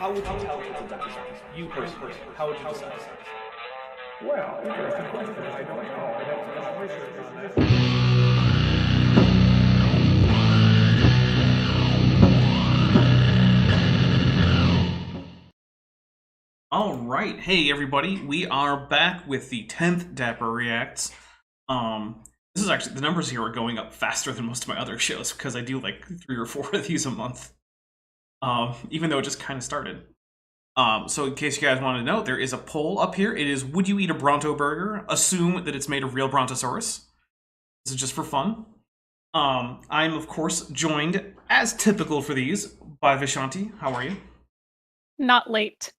how would you tell it's a Dapper? You personally, how would you decide? Well, interesting question. I don't know. I don't know research on that. All right, hey everybody, we are back with the 10th Dapper Reacts. This is actually, the numbers here are going up faster than most of my other shows because I do like 3 or 4 of these a month. Even though it just kind of started. So in case you guys want to know, there is a poll up here. It is, would you eat a Bronto burger? Assume that it's made of real Brontosaurus. This is just for fun. I'm of course joined, as typical for these, by Vishanti. How are you? Not late.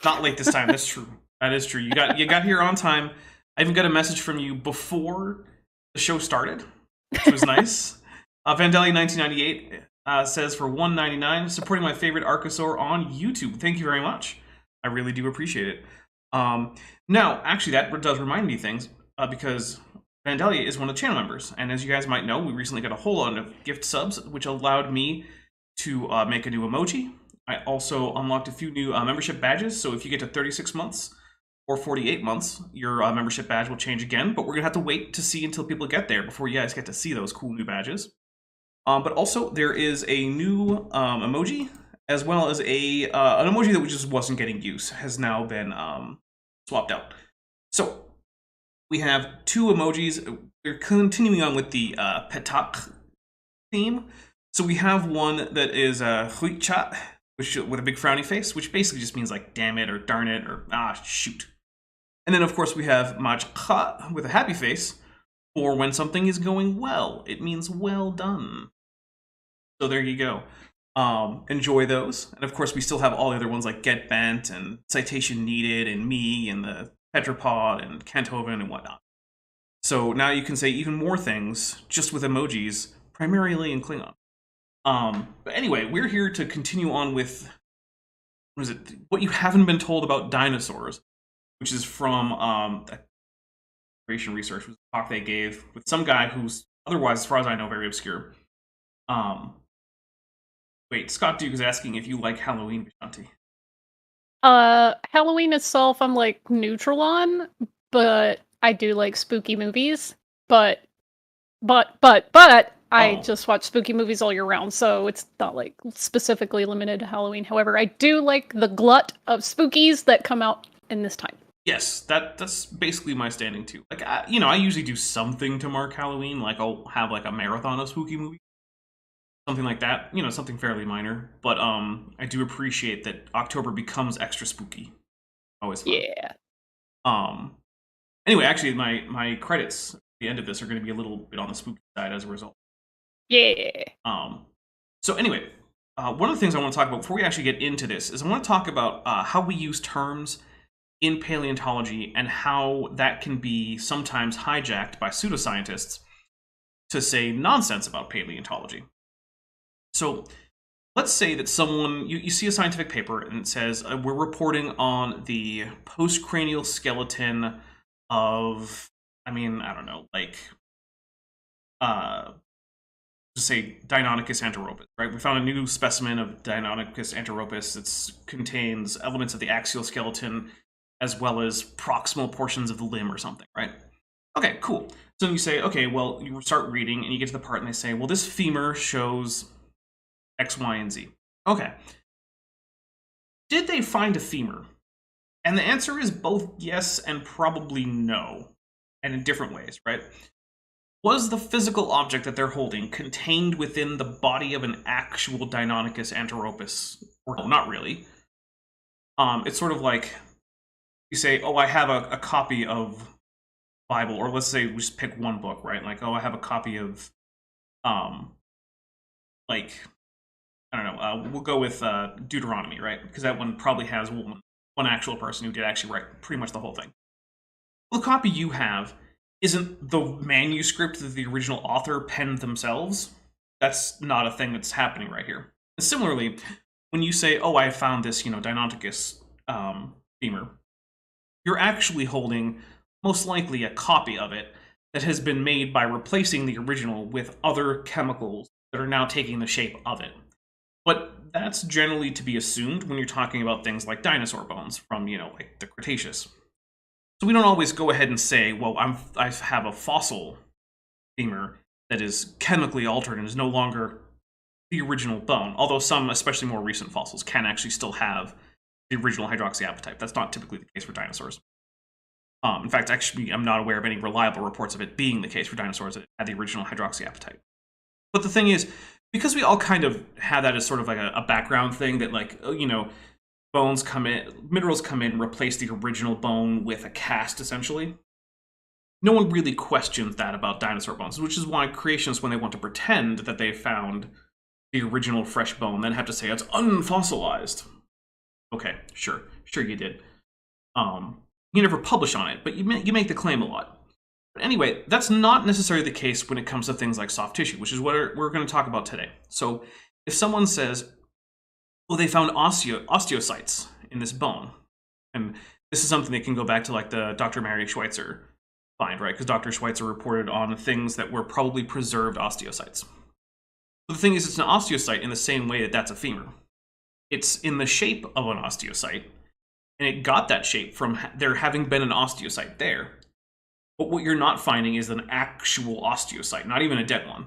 Not late this time. That's true. That is true. You got here on time. I even got a message from you before the show started, which was nice. Vandelli 1998 says for $1.99, supporting my favorite Archosaur on YouTube. Thank you very much. I really do appreciate it. Now, actually, that does remind me of things because Vandelli is one of the channel members, and as you guys might know, we recently got a whole lot of gift subs, which allowed me to make a new emoji. I also unlocked a few new membership badges, so if you get to 36 months or 48 months, your membership badge will change again, but we're going to have to wait to see until people get there before you guys get to see those cool new badges. But also, there is a new emoji, as well as an emoji that just wasn't getting use, has now been swapped out. So, we have 2 emojis. We're continuing on with the petak theme. So we have one that is Huichat, which with a big frowny face, which basically just means like damn it or darn it or shoot. And then of course we have Majka with a happy face for when something is going well. It means well done. So there you go. Enjoy those. And of course we still have all the other ones like Get Bent and Citation Needed and Me and the Tetrapod and Kanthoven and whatnot. So now you can say even more things just with emojis, primarily in Klingon. But anyway, we're here to continue on with, what you haven't been told about dinosaurs, which is from Creation Research, was a talk they gave with some guy who's otherwise, as far as I know, very obscure. Wait, Scott Duke is asking if you like Halloween, Vishanti. Halloween itself, I'm like neutral on, but I do like spooky movies. But I just watch spooky movies all year round, so it's not like specifically limited to Halloween. However, I do like the glut of spookies that come out in this time. Yes, that's basically my standing too. Like, I usually do something to mark Halloween. Like, I'll have like a marathon of spooky movies, something like that. Something fairly minor. But I do appreciate that October becomes extra spooky. Always fun. Yeah. Anyway, actually, my credits at the end of this are going to be a little bit on the spooky side as a result. Yeah. So anyway, one of the things I want to talk about before we actually get into this is I want to talk about how we use terms in paleontology and how that can be sometimes hijacked by pseudoscientists to say nonsense about paleontology. So let's say that someone, you see a scientific paper and it says, we're reporting on the postcranial skeleton of, I don't know, like, say Deinonychus anteropus, right? We found a new specimen of Deinonychus anteropus that contains elements of the axial skeleton as well as proximal portions of the limb or something, right? Okay, cool. So then you say, okay, well, you start reading and you get to the part and they say, well, this femur shows X, Y, and Z. Okay. Did they find a femur? And the answer is both yes and probably no, and in different ways, right? Was the physical object that they're holding contained within the body of an actual Deinonychus anteropus? Or no, not really. It's sort of like you say, oh, I have a copy of Bible, or let's say we just pick one book, right? Like, oh, I have a copy of, like, I don't know, we'll go with Deuteronomy, right? Because that one probably has one actual person who did actually write pretty much the whole thing. Well, the copy you have isn't the manuscript that the original author penned themselves. That's not a thing that's happening right here. And similarly, when you say, oh, I found this, Deinonychus femur, you're actually holding, most likely, a copy of it that has been made by replacing the original with other chemicals that are now taking the shape of it. But that's generally to be assumed when you're talking about things like dinosaur bones from, like the Cretaceous. So we don't always go ahead and say, well, I have a fossil femur that is chemically altered and is no longer the original bone, although some, especially more recent fossils, can actually still have the original hydroxyapatite. That's not typically the case for dinosaurs. In fact, actually, I'm not aware of any reliable reports of it being the case for dinosaurs that had the original hydroxyapatite. But the thing is, because we all kind of have that as sort of like a background thing that, like, bones come in, minerals come in, replace the original bone with a cast, essentially. No one really questions that about dinosaur bones, which is why creationists, when they want to pretend that they found the original fresh bone, then have to say it's unfossilized. Okay, sure you did. You never publish on it, but you make the claim a lot. But anyway, that's not necessarily the case when it comes to things like soft tissue, which is what we're going to talk about today. So if someone says, well, they found osteocytes in this bone, and this is something that can go back to like the Dr. Mary Schweitzer find, right? Because Dr. Schweitzer reported on things that were probably preserved osteocytes. But the thing is, it's an osteocyte in the same way that that's a femur. It's in the shape of an osteocyte, and it got that shape from there having been an osteocyte there. But what you're not finding is an actual osteocyte, not even a dead one.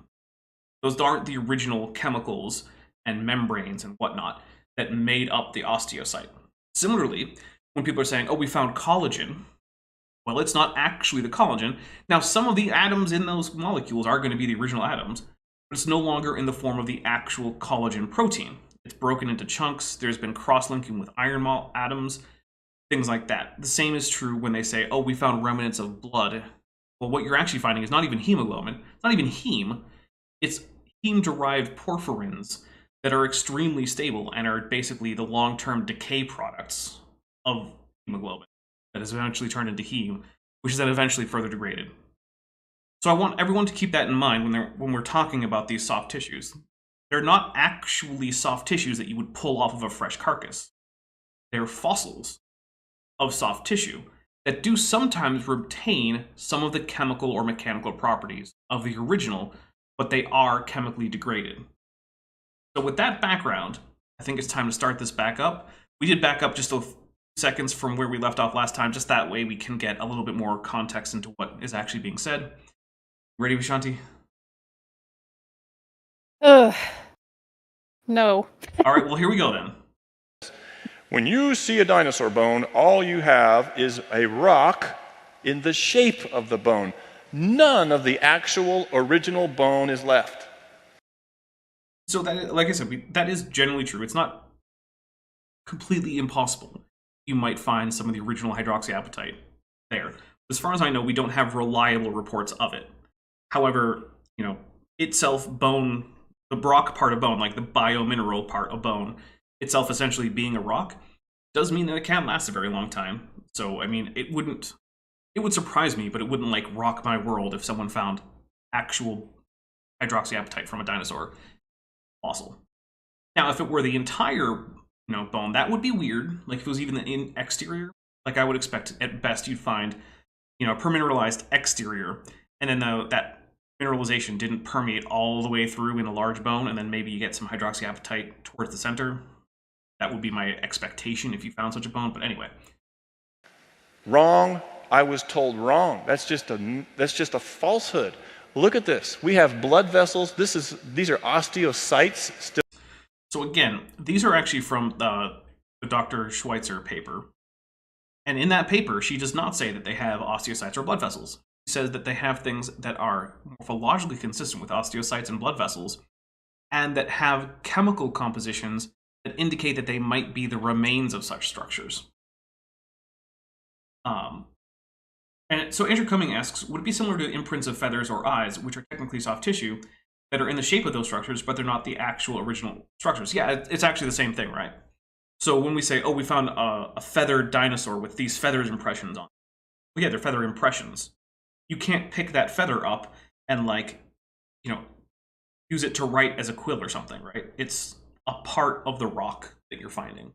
Those aren't the original chemicals and membranes and whatnot that made up the osteocyte. Similarly, when people are saying, oh, we found collagen, well, it's not actually the collagen. Now, some of the atoms in those molecules are going to be the original atoms, but it's no longer in the form of the actual collagen protein. It's broken into chunks. There's been cross-linking with iron atoms, things like that. The same is true when they say, oh, we found remnants of blood. Well, what you're actually finding is not even hemoglobin. It's not even heme. It's heme-derived porphyrins that are extremely stable and are basically the long-term decay products of hemoglobin that is eventually turned into heme, which is then eventually further degraded. So I want everyone to keep that in mind when we're talking about these soft tissues. They're not actually soft tissues that you would pull off of a fresh carcass. They're fossils of soft tissue that do sometimes retain some of the chemical or mechanical properties of the original, but they are chemically degraded. So with that background, I think it's time to start this back up. We did back up just a few seconds from where we left off last time, just that way we can get a little bit more context into what is actually being said. Ready, Vishanti? No. All right, well, here we go then. When you see a dinosaur bone, all you have is a rock in the shape of the bone. None of the actual original bone is left. So that, like I said, that is generally true. It's not completely impossible. You might find some of the original hydroxyapatite there. As far as I know, we don't have reliable reports of it. However, itself, bone, the Brock part of bone, like the biomineral part of bone, itself essentially being a rock, does mean that it can't last a very long time. So, I mean, it would surprise me, but it wouldn't, like, rock my world if someone found actual hydroxyapatite from a dinosaur fossil. Now, if it were the entire, bone, that would be weird. Like, if it was even the exterior, like, I would expect, at best, you'd find, a permineralized exterior, and then that mineralization didn't permeate all the way through in a large bone, and then maybe you get some hydroxyapatite towards the center. That would be my expectation if you found such a bone, but anyway. Wrong. I was told wrong. That's just a falsehood. Look at this. We have blood vessels. These are osteocytes still. So again, these are actually from the Dr. Schweitzer paper. And in that paper, she does not say that they have osteocytes or blood vessels. She says that they have things that are morphologically consistent with osteocytes and blood vessels, and that have chemical compositions that indicate that they might be the remains of such structures. And so Andrew Cumming asks, would it be similar to imprints of feathers or eyes, which are technically soft tissue, that are in the shape of those structures, but they're not the actual original structures? Yeah, it's actually the same thing, right? So when we say, oh, we found a feathered dinosaur with these feathers impressions on it, well, yeah, they're feather impressions. You can't pick that feather up and, use it to write as a quill or something, right? It's a part of the rock that you're finding.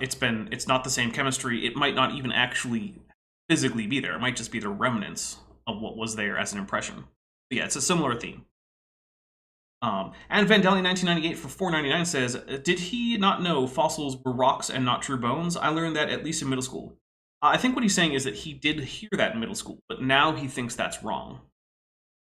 It's not the same chemistry. It might not even actually physically be there. It might just be the remnants of what was there as an impression. But yeah, it's a similar theme. And Vandelli 1998 for 4.99 says, did he not know fossils were rocks and not true bones? I learned that at least in middle school. I think what he's saying is that he did hear that in middle school, but now he thinks that's wrong.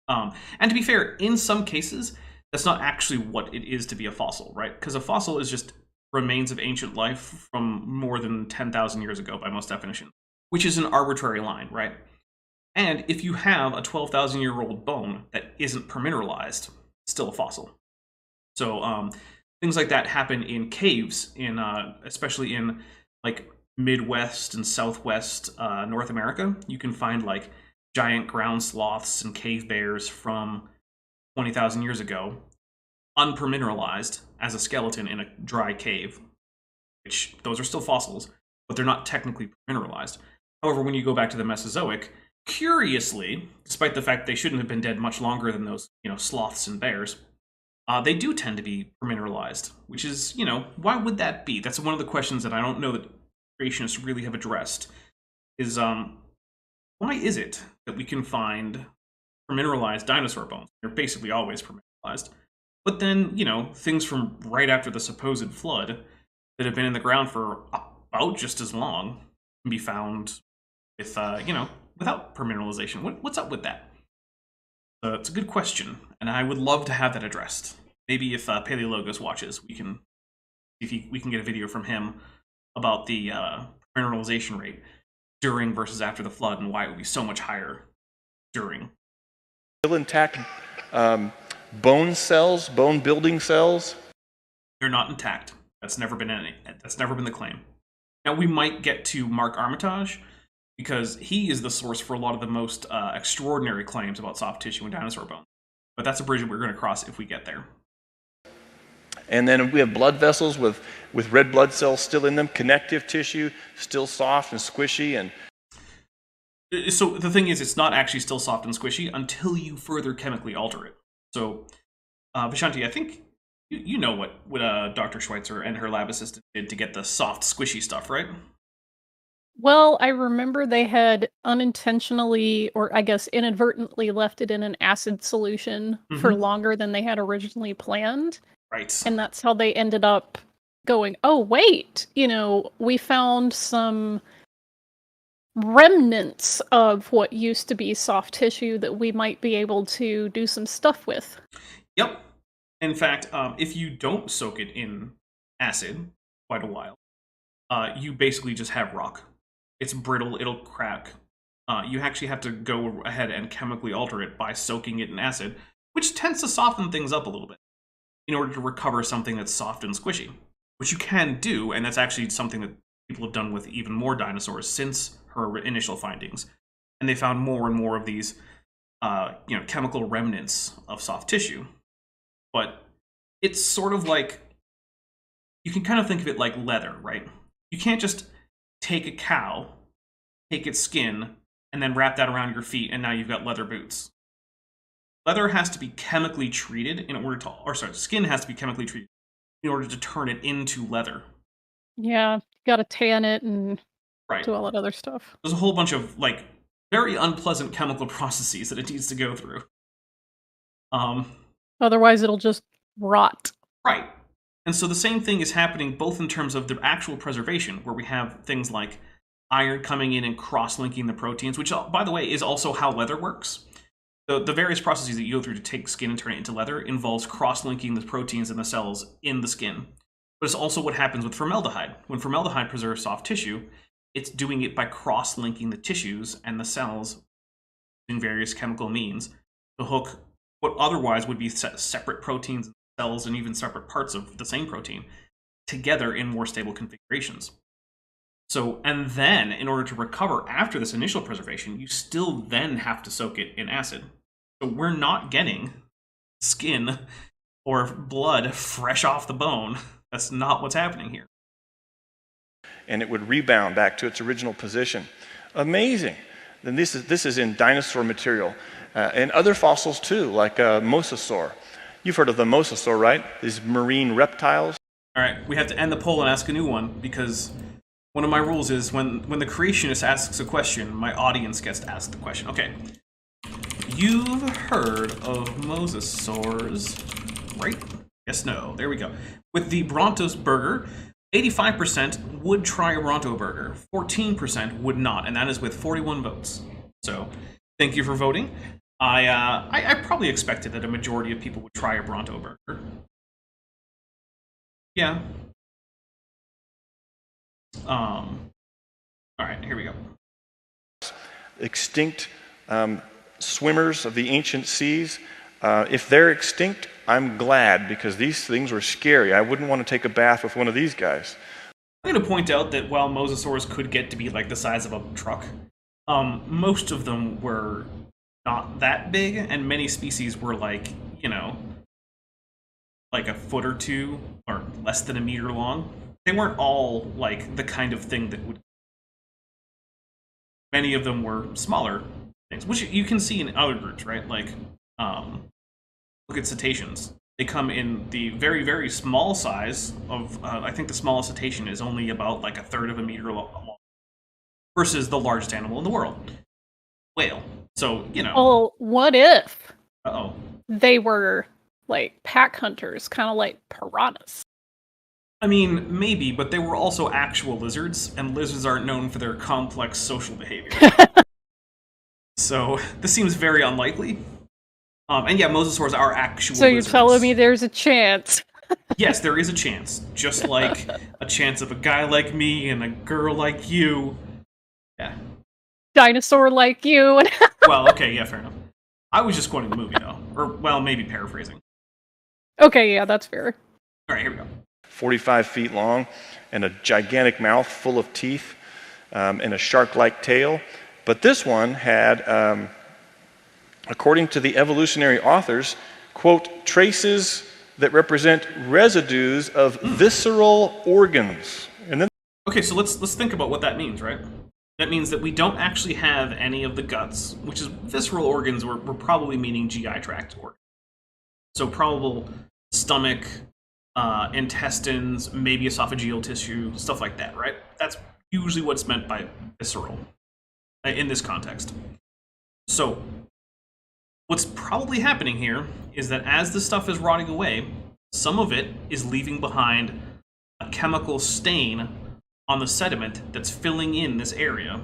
And to be fair, in some cases, that's not actually what it is to be a fossil, right? Because a fossil is just remains of ancient life from more than 10,000 years ago by most definitions, which is an arbitrary line, right? And if you have a 12,000-year-old bone that isn't permineralized, it's still a fossil. So things like that happen in caves, especially in like Midwest and Southwest North America. You can find like giant ground sloths and cave bears from 20,000 years ago, unpermineralized as a skeleton in a dry cave, which those are still fossils, but they're not technically mineralized. However, when you go back to the Mesozoic, curiously, despite the fact they shouldn't have been dead much longer than those, sloths and bears, they do tend to be permineralized, which is, why would that be? That's one of the questions that I don't know that creationists really have addressed, is why is it that we can find permineralized dinosaur bones? They're basically always permineralized. But then, things from right after the supposed flood that have been in the ground for about just as long can be found with, without permineralization. What's up with that? It's a good question, and I would love to have that addressed. Maybe if Paleologos watches, we can get a video from him about the mineralization rate during versus after the flood and why it would be so much higher during. Still intact bone cells, bone building cells? They're not intact. That's never been the claim. Now we might get to Mark Armitage, because he is the source for a lot of the most extraordinary claims about soft tissue and dinosaur bones. But that's a bridge that we're going to cross if we get there. And then we have blood vessels with red blood cells still in them, connective tissue, still soft and squishy. And so the thing is, it's not actually still soft and squishy until you further chemically alter it. So, Vishanti, I think you know what Dr. Schweitzer and her lab assistant did to get the soft, squishy stuff, right? Well, I remember they had unintentionally, or I guess inadvertently, left it in an acid solution for longer than they had originally planned. Right. And that's how they ended up going, oh, wait, we found some remnants of what used to be soft tissue that we might be able to do some stuff with. Yep. In fact, if you don't soak it in acid quite a while, you basically just have rock. It's brittle, it'll crack. You actually have to go ahead and chemically alter it by soaking it in acid, which tends to soften things up a little bit in order to recover something that's soft and squishy, which you can do, and that's actually something that people have done with even more dinosaurs since her initial findings. And they found more and more of these chemical remnants of soft tissue. But it's sort of like, you can kind of think of it like leather, right? You can't just take a cow, take its skin, and then wrap that around your feet, and now you've got leather boots. Leather has to be chemically treated skin has to be chemically treated in order to turn it into leather. Yeah, you gotta tan it and right. do all that other stuff. There's a whole bunch of, very unpleasant chemical processes that it needs to go through. Otherwise, it'll just rot. Right. And so the same thing is happening both in terms of the actual preservation, where we have things like iron coming in and cross-linking the proteins, which, by the way, is also how leather works. The various processes that you go through to take skin and turn it into leather involves cross-linking the proteins in the cells in the skin. But it's also what happens with formaldehyde. When formaldehyde preserves soft tissue, it's doing it by cross-linking the tissues and the cells in various chemical means to hook what otherwise would be separate proteins, cells, and even separate parts of the same protein together in more stable configurations. So, and then in order to recover after this initial preservation, you still then have to soak it in acid. So we're not getting skin or blood fresh off the bone. That's not what's happening here. And it would rebound back to its original position. Amazing. Then this is in dinosaur material. And other fossils too, like Mosasaur. You've heard of the Mosasaur, right? These marine reptiles. All right, we have to end the poll and ask a new one, because one of my rules is when the creationist asks a question, my audience gets to ask the question. Okay. You've heard of mosasaurs. right? Yes, no. There we go. With the Brontos burger, 85% would try a Bronto burger. 14% would not, and that is with 41 votes. So, thank you for voting. I probably expected that a majority of people would try a Bronto burger. Yeah. All right, here we go. Extinct swimmers of the ancient seas. If they're extinct, I'm glad, because these things were scary. I wouldn't want to take a bath with one of these guys. I'm going to point out that while mosasaurs could get to be like the size of a truck, most of them were not that big, and many species were like, you know, like a foot or two, or less than a meter long. They weren't all like the kind of thing that would... Many of them were smaller things, which you can see in other groups, right? Like, look at cetaceans. They come in the very, very small size of, I think the smallest cetacean is only about like a third of a meter long, versus the largest animal in the world, whale. So, you know. Well, what if Uh-oh. they were like pack hunters, kind of like piranhas? I mean, maybe, but they were also actual lizards, and lizards aren't known for their complex social behavior. So, this seems very unlikely. And yeah, mosasaurs are actual So you're lizards. telling me there's a chance? Yes, there is a chance. Just like a chance of a guy like me and a girl like you. Yeah. Dinosaur like you. Well, okay, yeah, fair enough. I was just quoting the movie, though. Or, well, maybe paraphrasing. Okay, yeah, that's fair. All right, here we go. 45 feet long, and a gigantic mouth full of teeth, and a shark-like tail. But this one had, according to the evolutionary authors, quote, traces that represent residues of visceral organs. And then, Okay, so let's think about what that means, right? That means that we don't actually have any of the guts, which is visceral organs. We're probably meaning GI tract organs. So probable stomach, intestines, maybe esophageal tissue, stuff like that, right? That's usually what's meant by visceral in this context. So what's probably happening here is that as the stuff is rotting away, some of it is leaving behind a chemical stain on the sediment that's filling in this area.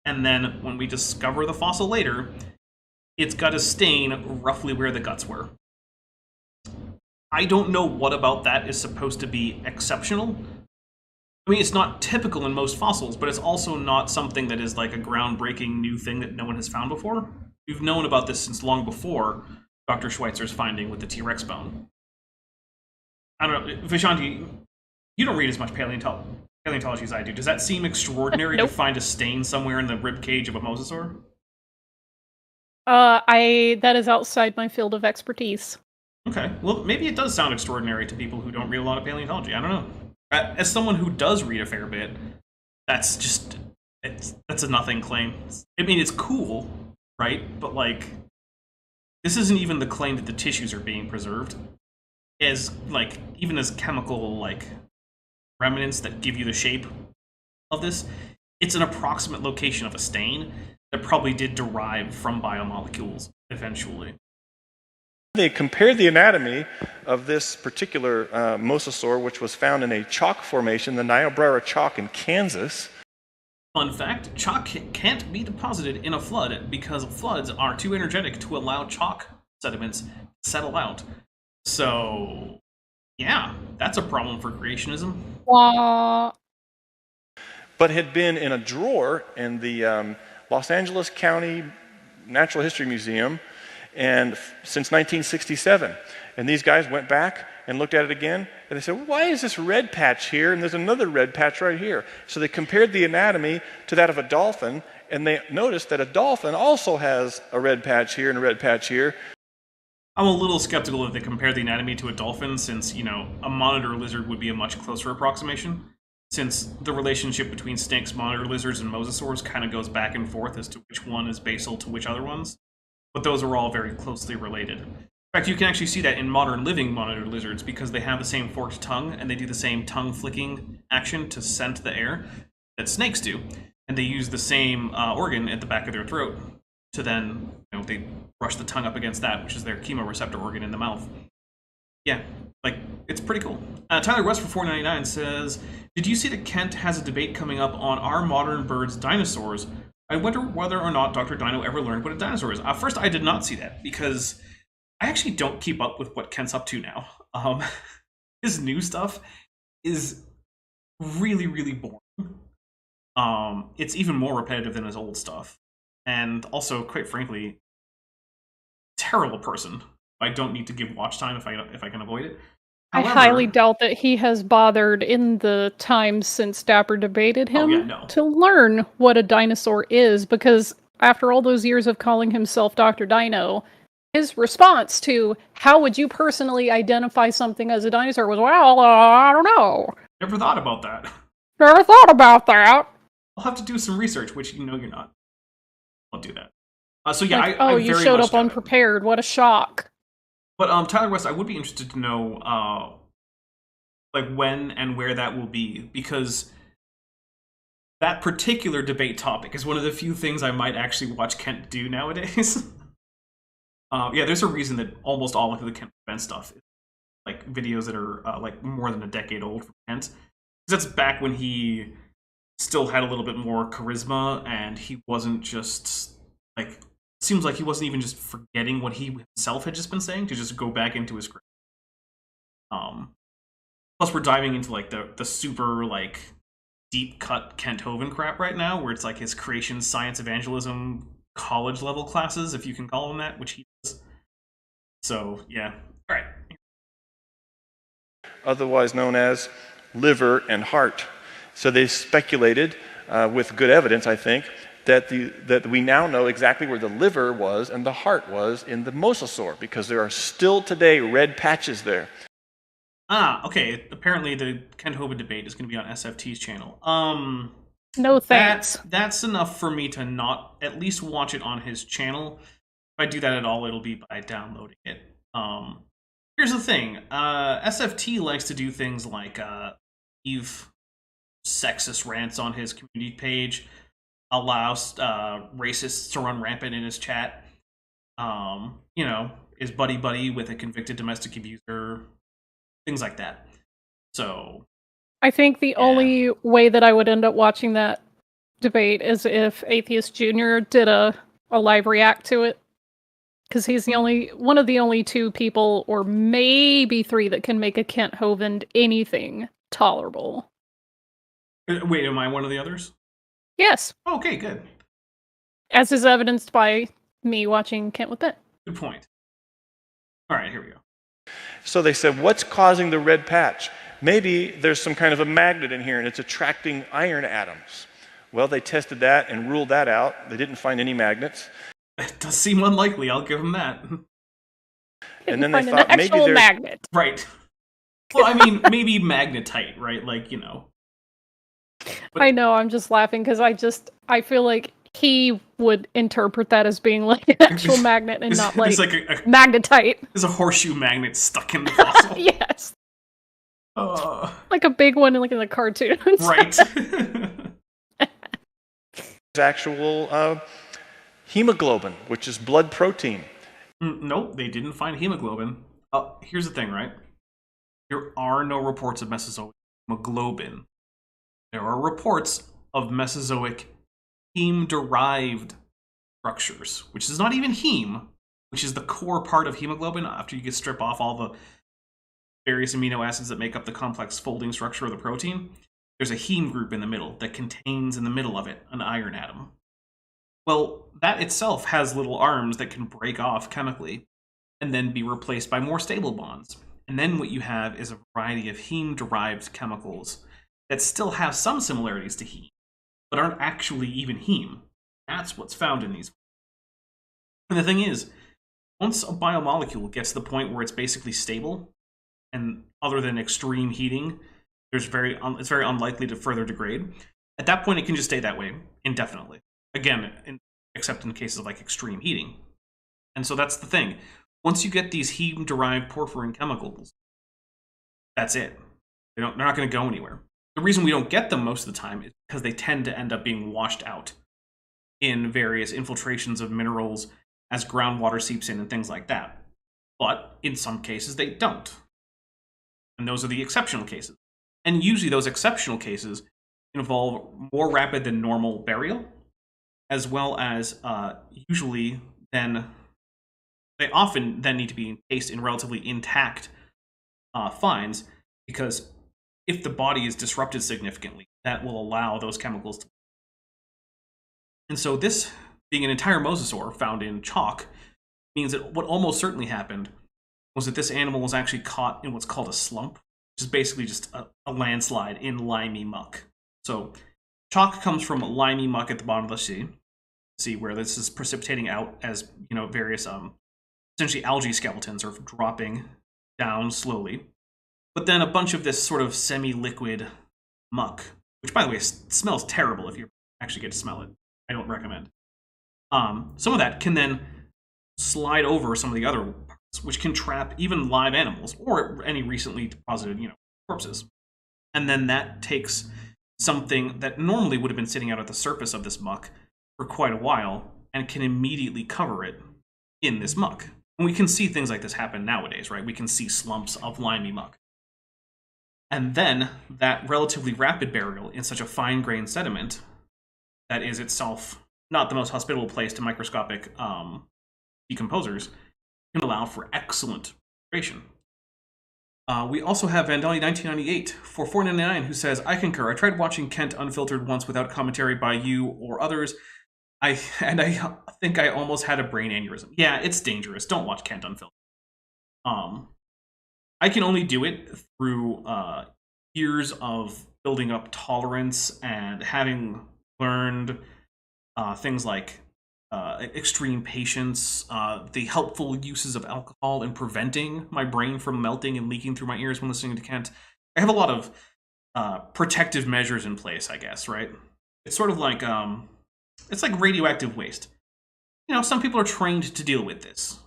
And then when we discover the fossil later, it's got a stain roughly where the guts were. I don't know what about that is supposed to be exceptional. I mean, it's not typical in most fossils, but it's also not something that is like a groundbreaking new thing that no one has found before. We've known about this since long before Dr. Schweitzer's finding with the T-Rex bone. I don't know, Vishanti, you don't read as much paleontology as I do. Does that seem extraordinary Nope. to find a stain somewhere in the rib cage of a mosasaur? That is outside my field of expertise. Okay, well, maybe it does sound extraordinary to people who don't read a lot of paleontology. I don't know. As someone who does read a fair bit, that's a nothing claim. I mean, it's cool, right? But, like, this isn't even the claim that the tissues are being preserved. As, like, even as chemical, like, remnants that give you the shape of this, it's an approximate location of a stain that probably did derive from biomolecules eventually. they compared the anatomy of this particular mosasaur, which was found in a chalk formation, the Niobrara Chalk in Kansas. Fun fact, chalk can't be deposited in a flood because floods are too energetic to allow chalk sediments to settle out. So, yeah, that's a problem for creationism. Wah. But had been in a drawer in the Los Angeles County Natural History Museum and since 1967. And these guys went back and looked at it again, and they said, why is this red patch here, and there's another red patch right here? So they compared the anatomy to that of a dolphin, and they noticed that a dolphin also has a red patch here and a red patch here. I'm a little skeptical if they compare the anatomy to a dolphin, since, you know, a monitor lizard would be a much closer approximation, since the relationship between snakes, monitor lizards, and mosasaurs kind of goes back and forth as to which one is basal to which other ones. But those are all very closely related. In fact, you can actually see that in modern living monitor lizards because they have the same forked tongue and they do the same tongue flicking action to scent the air that snakes do. And they use the same organ at the back of their throat to then, you know, they brush the tongue up against that, which is their chemoreceptor organ in the mouth. Yeah, like, it's pretty cool. Tyler West for $4.99 says, did you see that Kent has a debate coming up on Are Modern Birds Dinosaurs? I wonder whether or not Dr. Dino ever learned what a dinosaur is. First, I did not see that, because I actually don't keep up with what Kent's up to now. His new stuff is really, really boring. It's even more repetitive than his old stuff. And also, quite frankly, terrible person. I don't need to give watch time if I can avoid it. However, I highly doubt that he has bothered in the time since Dapper debated him to learn what a dinosaur is, because after all those years of calling himself Dr. Dino, his response to how would you personally identify something as a dinosaur was, well, I don't know. Never thought about that. Never thought about that. I'll have to do some research, which you're not. I'll do that. So yeah, like, I you very showed much up unprepared. What a shock. But Tyler West, I would be interested to know, like, when and where that will be, because that particular debate topic is one of the few things I might actually watch Kent do nowadays. Yeah, there's a reason that almost all of the Kent event stuff is like videos that are like more than a decade old from Kent. That's back when he still had a little bit more charisma, and he wasn't just like. Seems like he wasn't even just forgetting what he himself had just been saying to just go back into his script. Plus, we're diving into like the super like deep cut Kent Hovind crap right now, where it's like his creation science evangelism college level classes, if you can call them that, which he does. So yeah, all right. Otherwise known as liver and heart. So they speculated, with good evidence, I think, that we now know exactly where the liver was and the heart was in the Mosasaur, because there are still today red patches there. Okay. Apparently the Kent Hovind debate is going to be on SFT's channel. No thanks. That's enough for me to not at least watch it on his channel. If I do that at all, it'll be by downloading it. Here's the thing. SFT likes to do things like leave sexist rants on his community page, allows racists to run rampant in his chat, is buddy with a convicted domestic abuser, things like that. So I think the only way that I would end up watching that debate is if Atheist Jr. did a live react to it, because he's one of the only two people, or maybe three, that can make a Kent Hovind anything tolerable. Wait, am I one of the others? Yes. Okay, good. As is evidenced by me watching Kent with Ben. Good point. All right, here we go. So they said, what's causing the red patch? Maybe there's some kind of a magnet in here and it's attracting iron atoms. Well, they tested that and ruled that out. They didn't find any magnets. It does seem unlikely, I'll give them that. And then they thought maybe there's... magnet. Right. Well, I mean, maybe magnetite, right? Like, But... I know, I'm just laughing because I feel like he would interpret that as being like an actual magnet and not like magnetite. There's a horseshoe magnet stuck in the fossil. Yes. Like a big one like in the cartoons. Right. Actual hemoglobin, which is blood protein. Nope, they didn't find hemoglobin. Here's the thing, right? There are no reports of Mesozoic hemoglobin. There are reports of Mesozoic heme-derived structures, which is not even heme, which is the core part of hemoglobin after you strip off all the various amino acids that make up the complex folding structure of the protein. There's a heme group in the middle that contains in the middle of it an iron atom. Well, that itself has little arms that can break off chemically and then be replaced by more stable bonds. And then what you have is a variety of heme-derived chemicals that still have some similarities to heme, but aren't actually even heme. That's what's found in these. And the thing is, once a biomolecule gets to the point where it's basically stable, and other than extreme heating, it's very unlikely to further degrade. At that point, it can just stay that way indefinitely. Again, except in cases of like extreme heating. And so that's the thing. Once you get these heme-derived porphyrin chemicals, that's it. They're not going to go anywhere. The reason we don't get them most of the time is because they tend to end up being washed out in various infiltrations of minerals as groundwater seeps in and things like that. But in some cases, they don't. And those are the exceptional cases. And usually those exceptional cases involve more rapid than normal burial, as well as usually then they often then need to be encased in relatively intact finds, because if the body is disrupted significantly, that will allow those chemicals to. And so this being an entire mosasaur found in chalk means that what almost certainly happened was that this animal was actually caught in what's called a slump, which is basically just a landslide in limey muck. So chalk comes from limey muck at the bottom of the sea, where this is precipitating out as, you know, various essentially algae skeletons are dropping down slowly. But then a bunch of this sort of semi-liquid muck, which, by the way, smells terrible if you actually get to smell it. I don't recommend. Some of that can then slide over some of the other parts, which can trap even live animals or any recently deposited, you know, corpses. And then that takes something that normally would have been sitting out at the surface of this muck for quite a while and can immediately cover it in this muck. And we can see things like this happen nowadays, right? We can see slumps of limey muck. And then that relatively rapid burial in such a fine-grained sediment that is itself not the most hospitable place to microscopic decomposers can allow for excellent preservation. We also have Vandelli 1998 for $4.99 who says, I concur. I tried watching Kent Unfiltered once without commentary by you or others. I think I almost had a brain aneurysm. Yeah, it's dangerous. Don't watch Kent Unfiltered. I can only do it through years of building up tolerance and having learned things like extreme patience, the helpful uses of alcohol in preventing my brain from melting and leaking through my ears when listening to Kent. I have a lot of protective measures in place, I guess, right? It's sort of like it's like radioactive waste. You know, some people are trained to deal with this.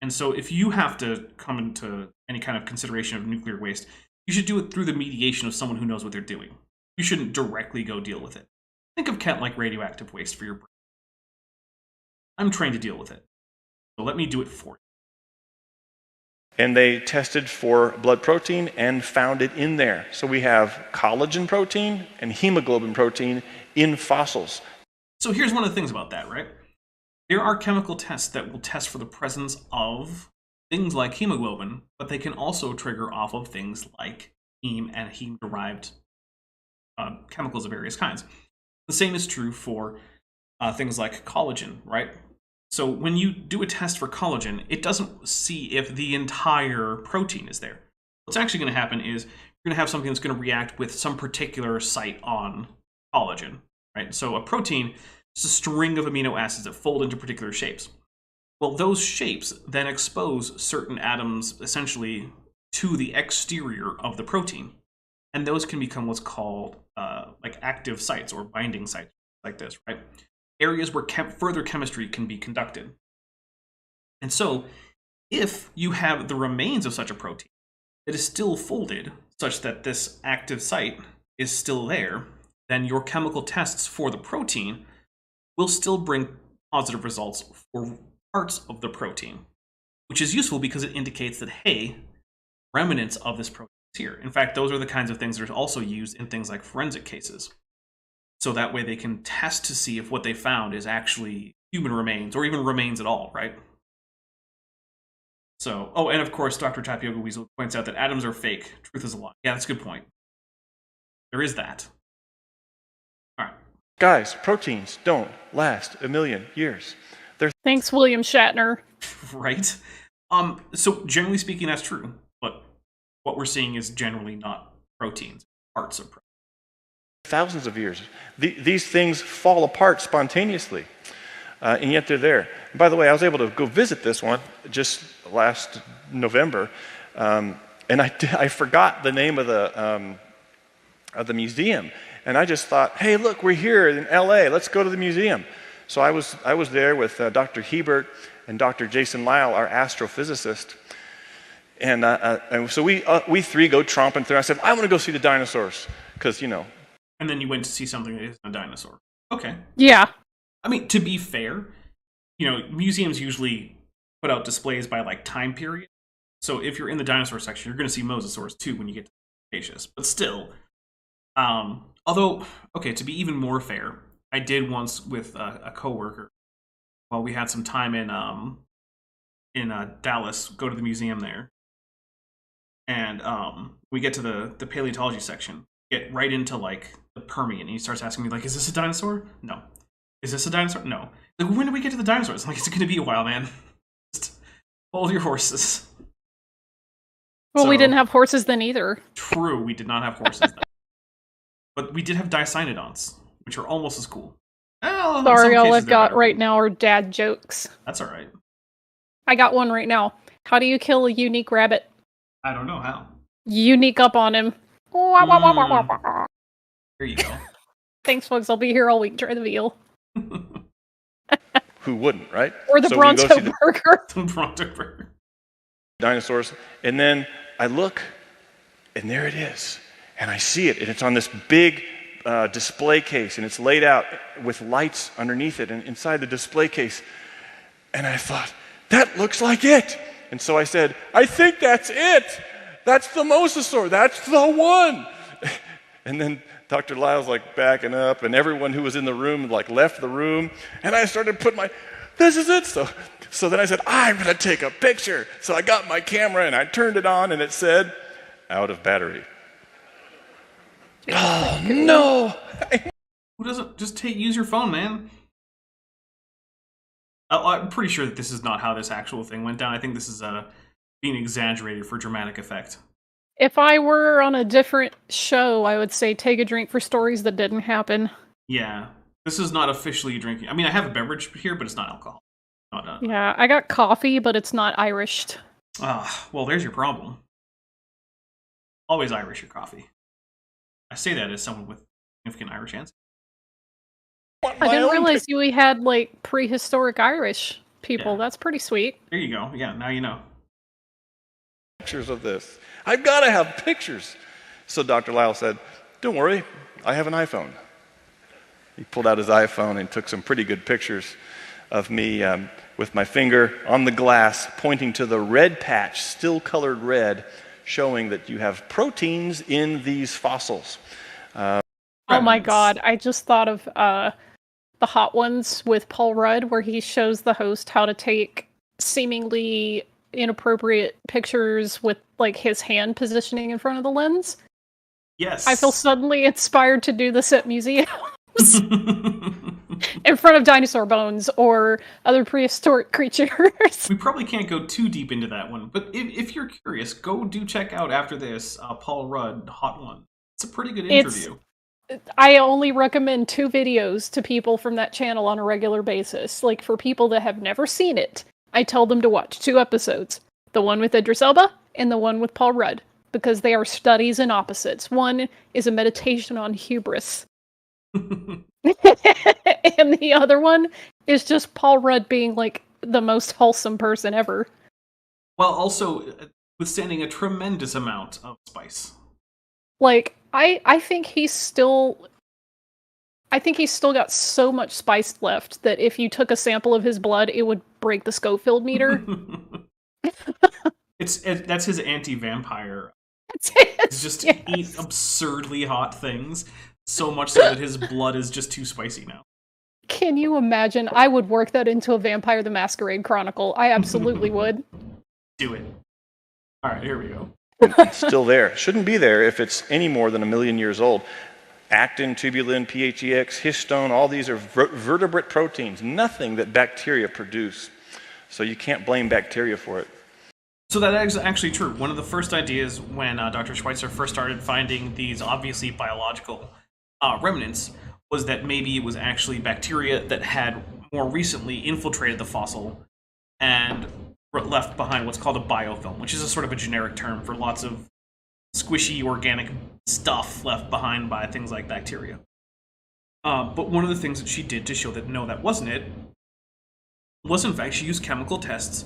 And so if you have to come into any kind of consideration of nuclear waste, you should do it through the mediation of someone who knows what they're doing. You shouldn't directly go deal with it. Think of Kent like radioactive waste for your brain. I'm trained to deal with it. So let me do it for you. And they tested for blood protein and found it in there. So we have collagen protein and hemoglobin protein in fossils. So here's one of the things about that, right? There are chemical tests that will test for the presence of things like hemoglobin, but they can also trigger off of things like heme and heme-derived chemicals of various kinds. The same is true for things like collagen, right? So when you do a test for collagen, it doesn't see if the entire protein is there. What's actually going to happen is you're going to have something that's going to react with some particular site on collagen, right? So a protein is a string of amino acids that fold into particular shapes. Well, those shapes then expose certain atoms essentially to the exterior of the protein. And those can become what's called like active sites or binding sites like this, right? Areas where further chemistry can be conducted. And so if you have the remains of such a protein that is still folded such that this active site is still there, then your chemical tests for the protein will still bring positive results for parts of the protein, which is useful because it indicates that, hey, remnants of this protein is here. In fact, those are the kinds of things that are also used in things like forensic cases. So that way they can test to see if what they found is actually human remains or even remains at all, right? So, oh, and of course, Dr. Tapioca Weasel points out that atoms are fake. Truth is a lie. Yeah, that's a good point. There is that. All right. Guys, proteins don't last a million years. Thanks, William Shatner. Right? So generally speaking, that's true. But what we're seeing is generally not proteins, parts of proteins. Thousands of years. These things fall apart spontaneously, and yet they're there. And by the way, I was able to go visit this one just last November, and I forgot the name of the museum, and I just thought, hey, look, we're here in L.A. Let's go to the museum. So I was there with Dr. Hebert and Dr. Jason Lyle, our astrophysicist, and so we three go tromping through. I said, I want to go see the dinosaurs because, you know. And then you went to see something that isn't a dinosaur. Okay. Yeah. I mean, to be fair, you know, museums usually put out displays by like time period. So if you're in the dinosaur section, you're going to see mosasaurs too when you get to Cretaceous. But still, although, okay, to be even more fair, I did once with a coworker while we had some time in Dallas, go to the museum there. And we get to the paleontology section, get right into like the Permian, and he starts asking me like, "Is this a dinosaur? No. Is this a dinosaur? No." Like, when do we get to the dinosaurs? I'm like, it's going to be a while, man. Just hold your horses. Well, we didn't have horses then either. True, we did not have horses then. But we did have dicynodonts, which are almost as cool. Well, sorry, all I've got right now are dad jokes. That's all right. I got one right now. How do you kill a unique rabbit? I don't know how. Unique up on him. Here you go. Thanks, folks. I'll be here all week. Try the veal. Who wouldn't, right? Or the Bronto burger. The Bronto burger. Dinosaurs. And then I look, and there it is. And I see it, and it's on this big display case, and it's laid out with lights underneath it and inside the display case. And I thought, that looks like it. And so I said, I think that's it. That's the Mosasaur. That's the one. And then Dr. Lyle's like backing up, and everyone who was in the room like left the room. And I started putting this is it. So then I said, I'm going to take a picture. So I got my camera, and I turned it on, and it said, out of battery. Oh, no. Who doesn't just use your phone, man? I'm pretty sure that this is not how this actual thing went down. I think this is being exaggerated for dramatic effect. If I were on a different show, I would say take a drink for stories that didn't happen. Yeah. This is not officially drinking. I mean, I have a beverage here, but it's not alcohol. No. Yeah, I got coffee, but it's not Irished. Well, there's your problem. Always Irish your coffee. I say that as someone with significant Irish ancestry. I didn't realize we had, like, prehistoric Irish people. Yeah. That's pretty sweet. There you go. Yeah, now you know. Pictures of this. I've got to have pictures. So Dr. Lyle said, don't worry, I have an iPhone. He pulled out his iPhone and took some pretty good pictures of me with my finger on the glass, pointing to the red patch, still colored red, showing that you have proteins in these fossils. Oh my god, I just thought of the Hot Ones with Paul Rudd, where he shows the host how to take seemingly inappropriate pictures with like his hand positioning in front of the lens. Yes. I feel suddenly inspired to do this at museums. In front of dinosaur bones or other prehistoric creatures. We probably can't go too deep into that one, but if you're curious, do check out after this Paul Rudd Hot One. It's a pretty good interview. I only recommend 2 videos to people from that channel on a regular basis. Like, for people that have never seen it, I tell them to watch 2 episodes. The one with Idris Elba and the one with Paul Rudd, because they are studies in opposites. One is a meditation on hubris. And the other one is just Paul Rudd being, like, the most wholesome person ever. While also withstanding a tremendous amount of spice. Like, I think he's still got so much spice left that if you took a sample of his blood, it would break the Schofield meter. That's his anti-vampire. It's just eat absurdly hot things, so much so that his blood is just too spicy now. Can you imagine? I would work that into a Vampire the Masquerade Chronicle. I absolutely would. Do it. Alright, here we go. It's still there. Shouldn't be there if it's any more than 1 million years old. Actin, tubulin, PHEX, histone, all these are vertebrate proteins, nothing that bacteria produce. So you can't blame bacteria for it. So that is actually true. One of the first ideas when Dr. Schweitzer first started finding these obviously biological remnants was that maybe it was actually bacteria that had more recently infiltrated the fossil and left behind what's called a biofilm, which is a sort of a generic term for lots of squishy organic stuff left behind by things like bacteria. But one of the things that she did to show that no, that wasn't it, was in fact she used chemical tests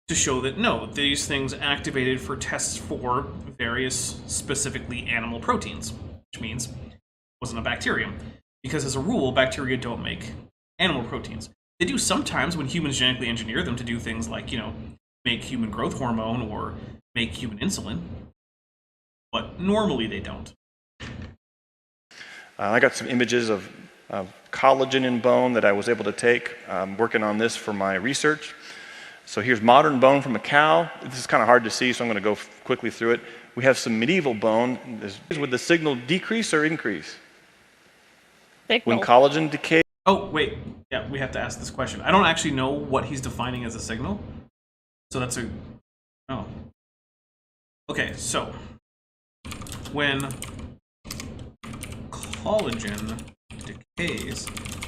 to show that no, these things activated for tests for various specifically animal proteins, which means it wasn't a bacterium. Because as a rule, bacteria don't make animal proteins. They do sometimes when humans genetically engineer them to do things like, make human growth hormone or make human insulin, but normally they don't. I got some images of collagen in bone that I was able to take. I'm working on this for my research. So here's modern bone from a cow. This is kind of hard to see, so I'm going to go quickly through it. We have some medieval bone. Would the signal decrease or increase? When collagen decays? Oh, wait. Yeah, we have to ask this question. I don't actually know what he's defining as a signal. So that's a... Oh. Okay, so when collagen decays,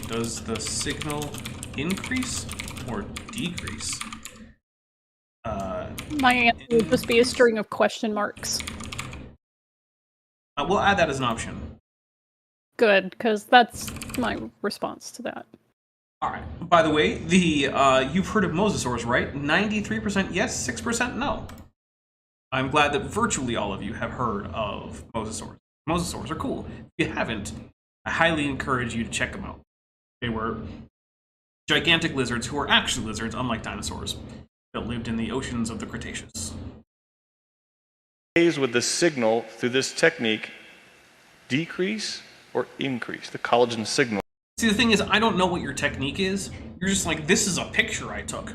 does the signal increase or decrease? My answer would just be a string of question marks. We'll add that as an option. Good, because that's my response to that. All right. By the way, you've heard of mosasaurs, right? 93% yes, 6% no. I'm glad that virtually all of you have heard of mosasaurs. Mosasaurs are cool. If you haven't, I highly encourage you to check them out. They were gigantic lizards who were actually lizards, unlike dinosaurs, that lived in the oceans of the Cretaceous. Would the signal through this technique decrease or increase the collagen signal? See, the thing is, I don't know what your technique is. You're just like, this is a picture I took.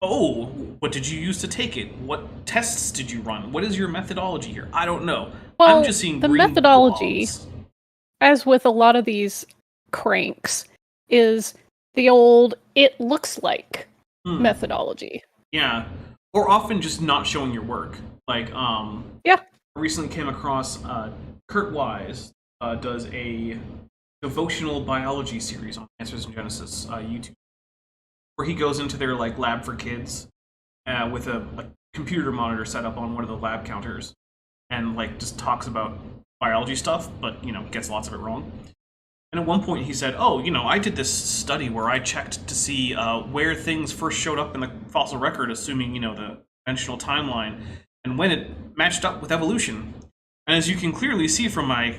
Oh, what did you use to take it? What tests did you run? What is your methodology here? I don't know. Well, I'm just seeing the green methodology, blobs. as with a lot of these cranks, is the old "it looks like" methodology. Yeah, or often just not showing your work. Like, yeah. I recently came across Kurt Wise does a devotional biology series on Answers in Genesis YouTube, where he goes into their like lab for kids with a like computer monitor set up on one of the lab counters, and like just talks about biology stuff, but gets lots of it wrong. And at one point he said, "Oh, I did this study where I checked to see where things first showed up in the fossil record, assuming the conventional timeline, and when it matched up with evolution. And as you can clearly see from my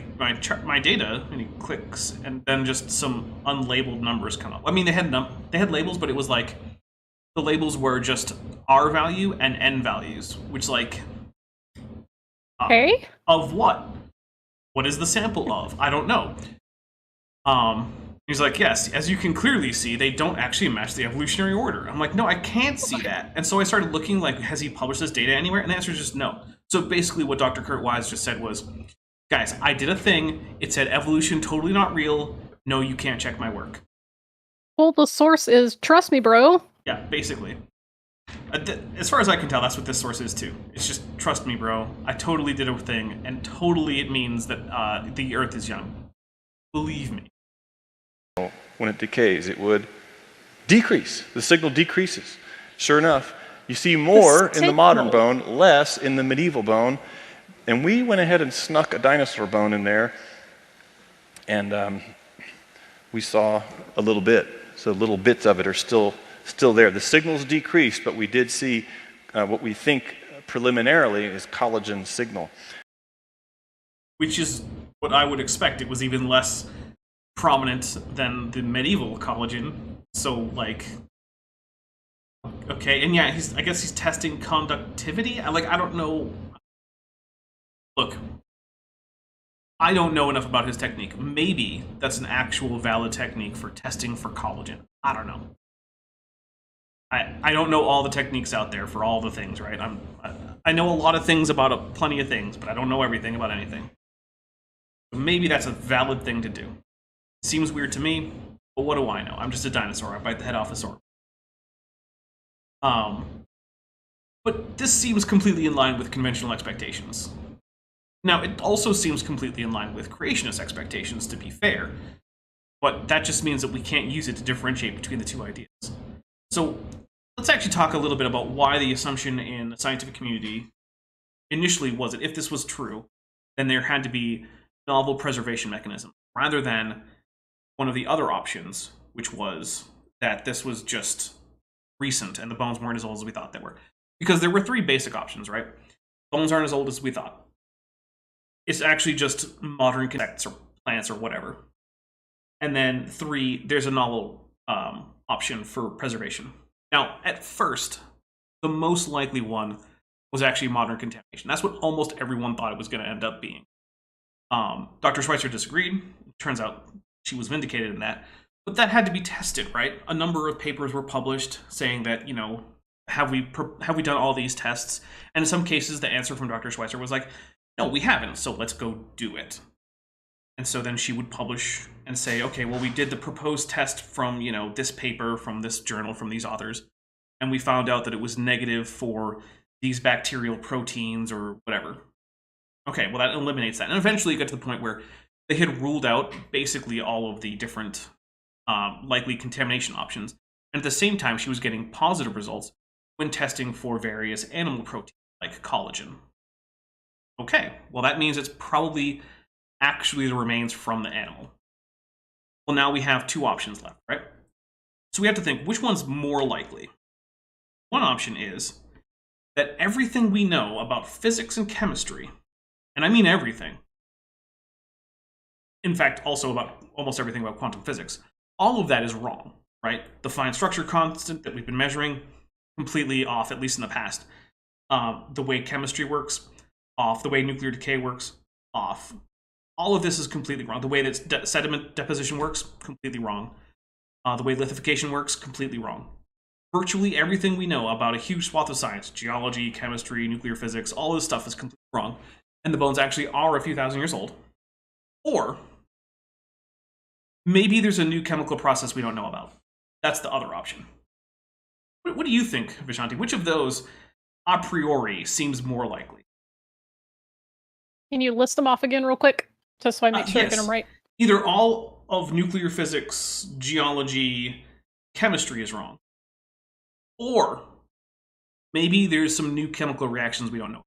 data," and he clicks, and then just some unlabeled numbers come up. I mean, they had labels, but it was like the labels were just R value and N values, which like Hey? Of what? What is the sample of? I don't know. He's like, yes, as you can clearly see, they don't actually match the evolutionary order. I'm like, no, I can't see that. And so I started looking like, has he published this data anywhere? And the answer is just no. So basically what Dr. Kurt Wise just said was, guys, I did a thing. It said evolution totally not real. No, you can't check my work. Well, the source is, trust me, bro. Yeah, basically. As far as I can tell, that's what this source is too. It's just, trust me, bro. I totally did a thing, and totally it means that the Earth is young. Believe me. When it decays, it would decrease. The signal decreases. Sure enough, you see more in the modern bone, less in the medieval bone. And we went ahead and snuck a dinosaur bone in there, and we saw a little bit. So little bits of it are still there. The signal's decreased, but we did see what we think preliminarily is collagen signal. Which is what I would expect. It was even less prominent than the medieval collagen. So, like, okay, and yeah, I guess he's testing conductivity. I don't know. Look, I don't know enough about his technique. Maybe that's an actual valid technique for testing for collagen. I don't know. I don't know all the techniques out there for all the things, right? I know a lot of things about plenty of things, but I don't know everything about anything. So maybe that's a valid thing to do. Seems weird to me, but what do I know? I'm just a dinosaur. I bite the head off a sword. But this seems completely in line with conventional expectations. Now, it also seems completely in line with creationist expectations, to be fair. But that just means that we can't use it to differentiate between the two ideas. So let's actually talk a little bit about why the assumption in the scientific community initially was that if this was true, then there had to be novel preservation mechanism, rather than one of the other options, which was that this was just recent and the bones weren't as old as we thought they were. Because there were three basic options, right? Bones aren't as old as we thought. It's actually just modern insects or plants or whatever. And then 3, there's a novel option for preservation. Now, at first, the most likely one was actually modern contamination. That's what almost everyone thought it was going to end up being. Dr. Schweitzer disagreed. Turns out she was vindicated in that. But that had to be tested, right? A number of papers were published saying that, have we done all these tests? And in some cases, the answer from Dr. Schweitzer was like, no, we haven't, so let's go do it. And so then she would publish and say, okay, well, we did the proposed test from, this paper, from this journal, from these authors, and we found out that it was negative for these bacterial proteins or whatever. Okay, well, that eliminates that. And eventually you get to the point where they had ruled out basically all of the different likely contamination options. And at the same time, she was getting positive results when testing for various animal proteins, like collagen. Okay, well, that means it's probably actually the remains from the animal. Well, now we have two options left, right? So we have to think, which one's more likely? One option is that everything we know about physics and chemistry, and I mean everything, in fact, also about almost everything about quantum physics, all of that is wrong, right? The fine structure constant that we've been measuring, completely off, at least in the past. The way chemistry works, off. The way nuclear decay works, off. All of this is completely wrong. The way that sediment deposition works, completely wrong. The way lithification works, completely wrong. Virtually everything we know about a huge swath of science, geology, chemistry, nuclear physics, all this stuff is completely wrong. And the bones actually are a few thousand years old. Or maybe there's a new chemical process we don't know about. That's the other option. What do you think, Vishanti? Which of those, a priori, seems more likely? Can you list them off again real quick, just so I make sure yes. I get them right? Either all of nuclear physics, geology, chemistry is wrong. Or maybe there's some new chemical reactions we don't know.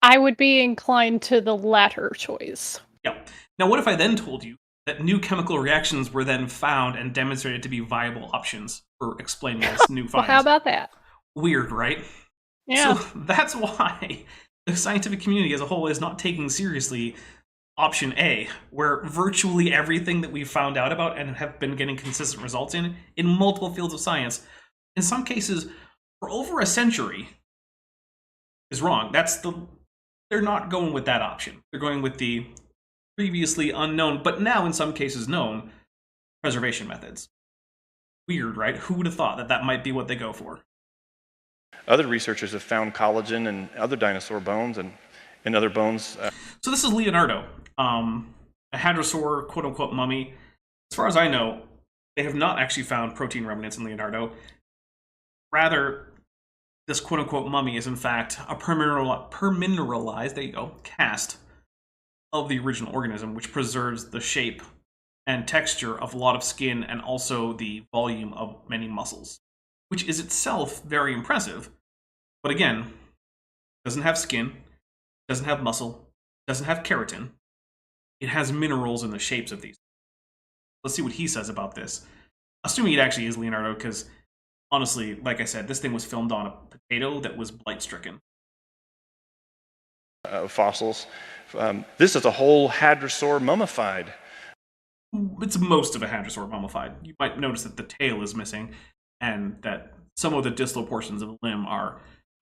I would be inclined to the latter choice. Yeah. Now, what if I then told you that new chemical reactions were then found and demonstrated to be viable options for explaining this new finds? Well, how about that? Weird, right? Yeah. So that's why the scientific community as a whole is not taking seriously option A, where virtually everything that we've found out about and have been getting consistent results in multiple fields of science, in some cases for over a century, is wrong. They're not going with that option. They're going with the previously unknown, but now in some cases known, preservation methods. Weird, right? Who would have thought that might be what they go for? Other researchers have found collagen in other dinosaur bones and in other bones. So this is Leonardo, a hadrosaur, quote-unquote, mummy. As far as I know, they have not actually found protein remnants in Leonardo. Rather, this quote-unquote mummy is in fact a permineralized, there you go, cast of the original organism, which preserves the shape and texture of a lot of skin and also the volume of many muscles, which is itself very impressive. But again, doesn't have skin, doesn't have muscle, doesn't have keratin. It has minerals in the shapes of these. Let's see what he says about this. Assuming it actually is Leonardo, because honestly, like I said, this thing was filmed on a potato that was blight-stricken. Fossils. This is a whole hadrosaur mummified. It's most of a hadrosaur mummified. You might notice that the tail is missing, and that some of the distal portions of the limb are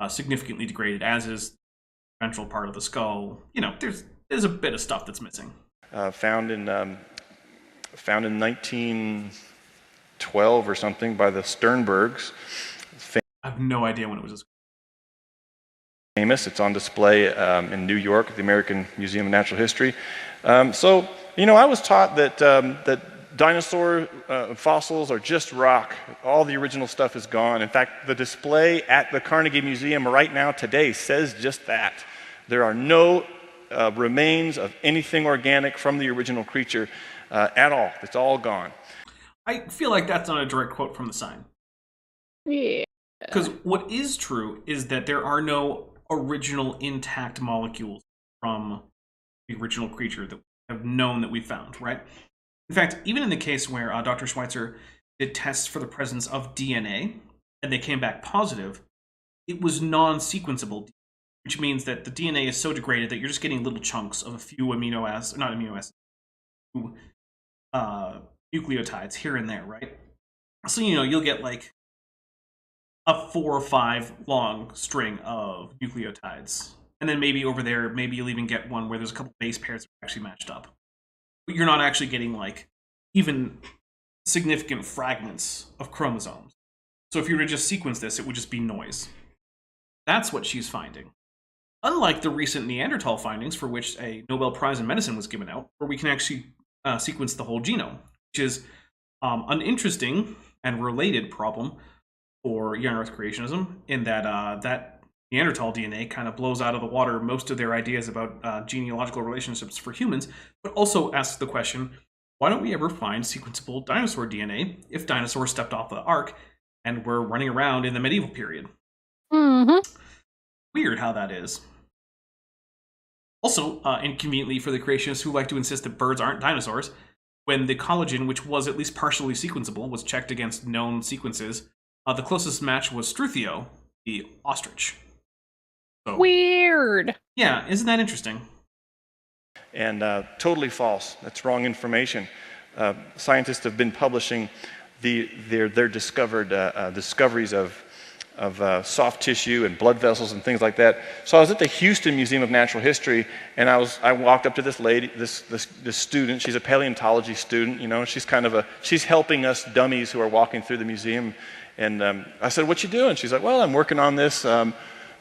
significantly degraded, as is the ventral part of the skull. There's a bit of stuff that's missing. Found in 1912 or something by the Sternbergs. I have no idea when it was famous. It's on display in New York at the American Museum of Natural History. I was taught that dinosaur fossils are just rock. All the original stuff is gone. In fact, the display at the Carnegie Museum right now today says just that. There are no remains of anything organic from the original creature at all. It's all gone. I feel like that's not a direct quote from the sign. Yeah. Because what is true is that there are no original intact molecules from the original creature that we have known that we found, right? In fact, even in the case where Dr. Schweitzer did tests for the presence of DNA and they came back positive, it was non-sequenceable, which means that the DNA is so degraded that you're just getting little chunks of a few nucleotides here and there, right? So, you'll get like a 4 or 5 long string of nucleotides. And then maybe over there, maybe you'll even get one where there's a couple base pairs that are actually matched up. But you're not actually getting, like, even significant fragments of chromosomes. So if you were to just sequence this, it would just be noise. That's what she's finding. Unlike the recent Neanderthal findings, for which a Nobel Prize in Medicine was given out, where we can actually sequence the whole genome, which is an interesting and related problem for young Earth creationism, in that that Neanderthal DNA kind of blows out of the water most of their ideas about genealogical relationships for humans, but also asks the question, why don't we ever find sequenceable dinosaur DNA if dinosaurs stepped off the ark and were running around in the medieval period? Mm-hmm. Weird how that is. Also, inconveniently for the creationists who like to insist that birds aren't dinosaurs, when the collagen, which was at least partially sequenceable, was checked against known sequences, the closest match was Struthio, the ostrich. So, weird. Yeah, isn't that interesting? And totally false. That's wrong information. Scientists have been publishing their discovered discoveries of soft tissue and blood vessels and things like that. So I was at the Houston Museum of Natural History, and I walked up to this lady, this student. She's a paleontology student, you know. She's helping us dummies who are walking through the museum. And I said, "What you doing?" She's like, "Well, I'm working on this.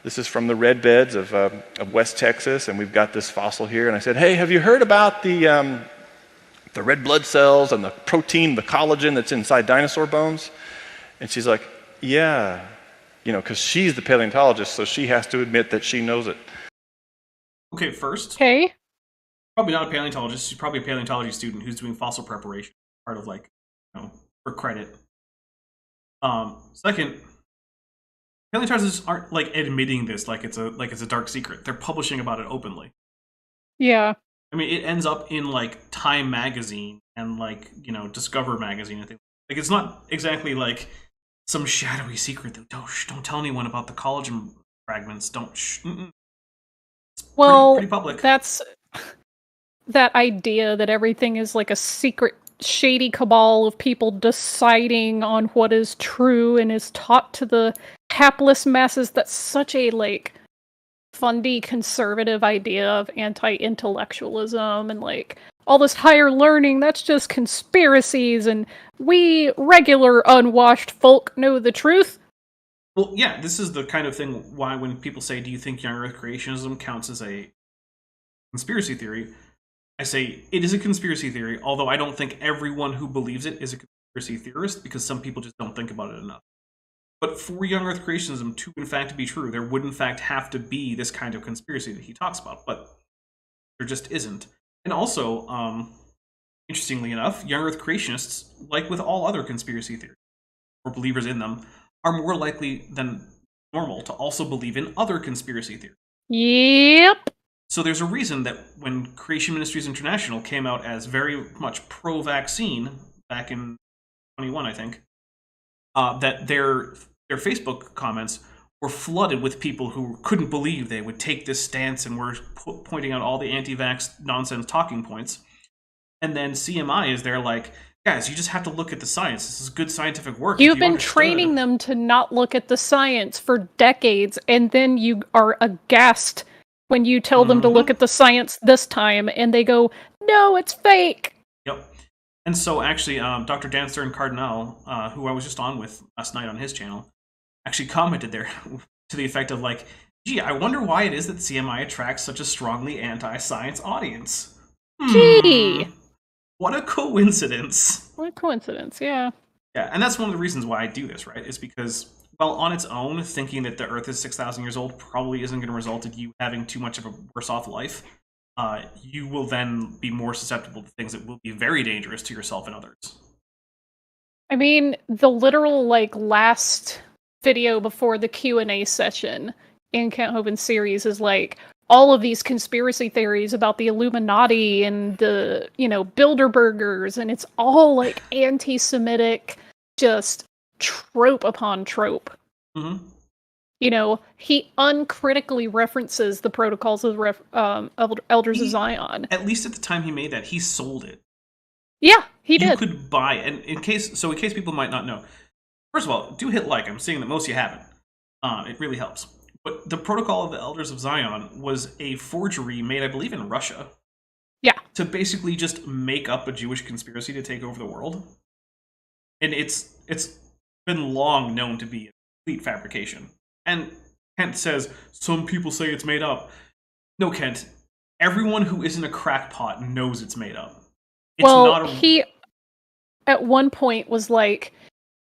This is from the red beds of West Texas, and we've got this fossil here." And I said, "Hey, have you heard about the red blood cells and the protein, the collagen that's inside dinosaur bones?" And she's like, "Yeah." You know, because she's the paleontologist, so she has to admit that she knows it. Okay, first. Okay. Probably not a paleontologist. She's probably a paleontology student who's doing fossil preparation, part of, like, you know, for credit. Second, paleontologists aren't, like, admitting this like it's a dark secret. They're publishing about it openly. Yeah. I mean, it ends up in, like, Time magazine and, like, you know, Discover magazine and things. Like, it's not exactly like some shadowy secret that don't tell anyone about the collagen fragments. Don't. It's pretty public. That's that idea that everything is like a secret, shady cabal of people deciding on what is true and is taught to the hapless masses. That's such a, like, fundy conservative idea of anti-intellectualism and, like, all this higher learning. That's just conspiracies, and we regular unwashed folk know the truth. Well, yeah, this is the kind of thing why when people say, do you think young Earth creationism counts as a conspiracy theory, I say it is a conspiracy theory, although I don't think everyone who believes it is a conspiracy theorist, because some people just don't think about it enough. But for young Earth creationism to, in fact, be true, there would, in fact, have to be this kind of conspiracy that he talks about, but there just isn't. And also, interestingly enough, young Earth creationists, like with all other conspiracy theories, or believers in them, are more likely than normal to also believe in other conspiracy theories. Yep. So there's a reason that when Creation Ministries International came out as very much pro-vaccine back in 21, I think, that their Facebook comments were flooded with people who couldn't believe they would take this stance and were pointing out all the anti-vax nonsense talking points. And then CMI is there like, guys, you just have to look at the science. This is good scientific work. You've been training them to not look at the science for decades, and then you are aghast when you tell them to look at the science this time, and they go, no, it's fake. Yep. And so actually, Dr. Dan Stern-Cardinal, who I was just on with last night on his channel, actually commented there to the effect of like, gee, I wonder why it is that CMI attracts such a strongly anti-science audience. Gee! What a coincidence. What a coincidence, yeah. Yeah, and that's one of the reasons why I do this, right? Is because, well, on its own, thinking that the Earth is 6,000 years old probably isn't going to result in you having too much of a worse off life. You will then be more susceptible to things that will be very dangerous to yourself and others. I mean, the literal, like, last video before the Q&A session in Kent Hovind's series is, like, all of these conspiracy theories about the Illuminati and the, you know, Bilderbergers, and it's all, like, anti-Semitic, just trope upon trope. Mm-hmm. You know, he uncritically references the protocols of Elders of Zion. At least at the time he made that, he sold it. Yeah, he did. You could buy, and in case people might not know, First of all, do hit like. I'm seeing that most of you haven't. It really helps. But the Protocol of the Elders of Zion was a forgery made, I believe, in Russia. Yeah. To basically just make up a Jewish conspiracy to take over the world. And it's been long known to be a complete fabrication. And Kent says, some people say it's made up. No, Kent. Everyone who isn't a crackpot knows it's made up. He, at one point, was like,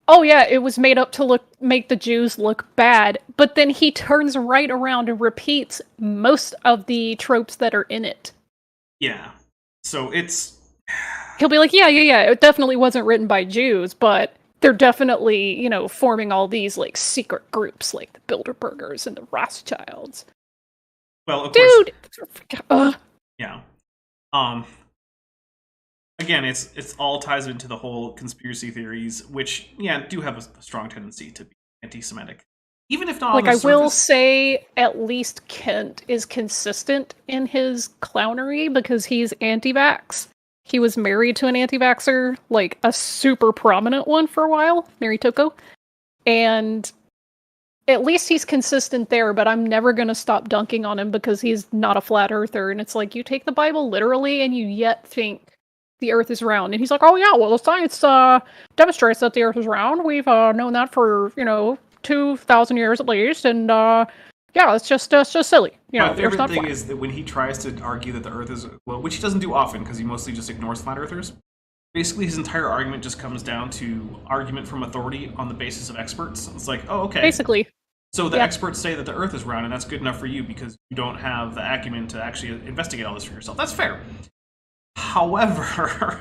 oh yeah, it was made up to make the Jews look bad. But then he turns right around and repeats most of the tropes that are in it. Yeah. So he'll be like, yeah, it definitely wasn't written by Jews, but they're definitely, forming all these, like, secret groups, like the Bilderbergers and the Rothschilds. Well, of course. Dude! Yeah. Again, it's all ties into the whole conspiracy theories, which, do have a strong tendency to be anti-Semitic. Even if not on the surface. Will say at least Kent is consistent in his clownery because he's anti-vax. He was married to an anti-vaxxer, like a super prominent one for a while, Mary Toko. And at least he's consistent there, but I'm never going to stop dunking on him because he's not a flat earther. And it's like, you take the Bible literally and you yet think the earth is round. And he's like, oh yeah, well, the science demonstrates that the earth is round. We've known that for, 2,000 years at least. And it's just silly. My favorite thing is that when he tries to argue that the earth is, well, which he doesn't do often because he mostly just ignores flat earthers, basically his entire argument just comes down to argument from authority on the basis of experts. It's like, oh, okay. Basically. So the experts say that the earth is round and that's good enough for you because you don't have the acumen to actually investigate all this for yourself. That's fair. However,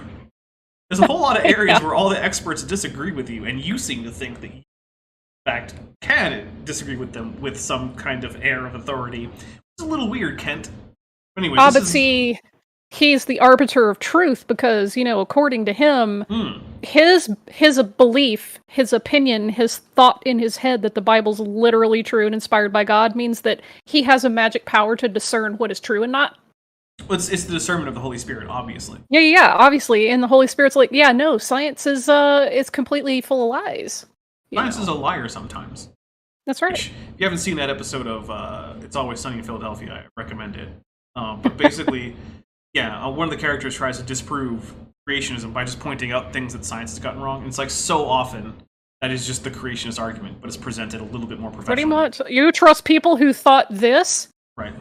there's a whole lot of areas where all the experts disagree with you and you seem to think that you, in fact, can disagree with them with some kind of air of authority. It's a little weird, Kent. Anyway, see, he's the arbiter of truth because, according to him, his belief, his opinion, his thought in his head that the Bible's literally true and inspired by God means that he has a magic power to discern what is true and not. Well, it's the discernment of the Holy Spirit, obviously. Yeah, obviously. And the Holy Spirit's like, yeah, no, science is completely full of lies. Science is a liar sometimes. That's right. If you haven't seen that episode of It's Always Sunny in Philadelphia, I recommend it. But basically, one of the characters tries to disprove creationism by just pointing out things that science has gotten wrong. And it's like so often that is just the creationist argument, but it's presented a little bit more professionally. Pretty much. You trust people who thought this? Right.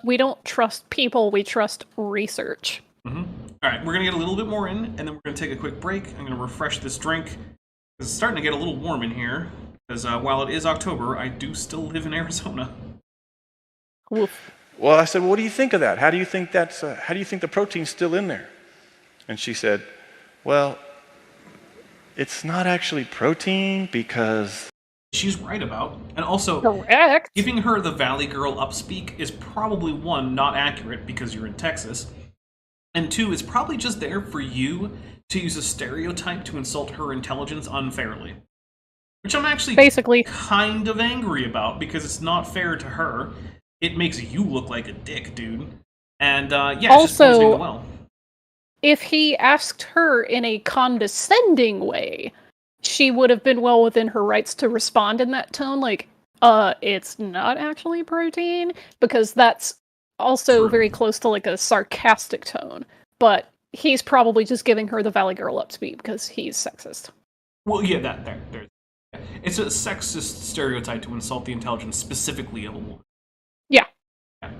We don't trust people, we trust research. Mm-hmm. All right, we're going to get a little bit more in, and then we're going to take a quick break. I'm going to refresh this drink. It's starting to get a little warm in here, because while it is October, I do still live in Arizona. Oof. Well, I said, well, what do you think of that? How do you think the protein's still in there? And she said, well, it's not actually protein because... She's right about. And also, correct. Giving her the Valley Girl upspeak is probably, one, not accurate because you're in Texas, and two, it's probably just there for you to use a stereotype to insult her intelligence unfairly. Which I'm actually kind of angry about because it's not fair to her. It makes you look like a dick, dude. And it's just poisoning the well. If he asked her in a condescending way, she would have been well within her rights to respond in that tone, like, it's not actually protein, because that's also very close to, like, a sarcastic tone. But he's probably just giving her the Valley Girl upspeak because he's sexist. Well, it's a sexist stereotype to insult the intelligence specifically of a woman. Yeah.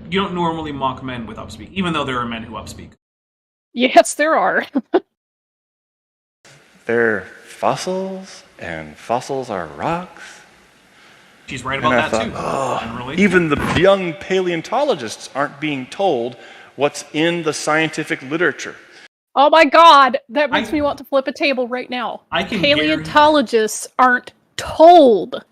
You don't normally mock men with upspeak, even though there are men who upspeak. Yes, there are. They're fossils, and fossils are rocks. She's right about that, too. Even the young paleontologists aren't being told what's in the scientific literature. Oh my god, that makes me want to flip a table right now. Paleontologists aren't told.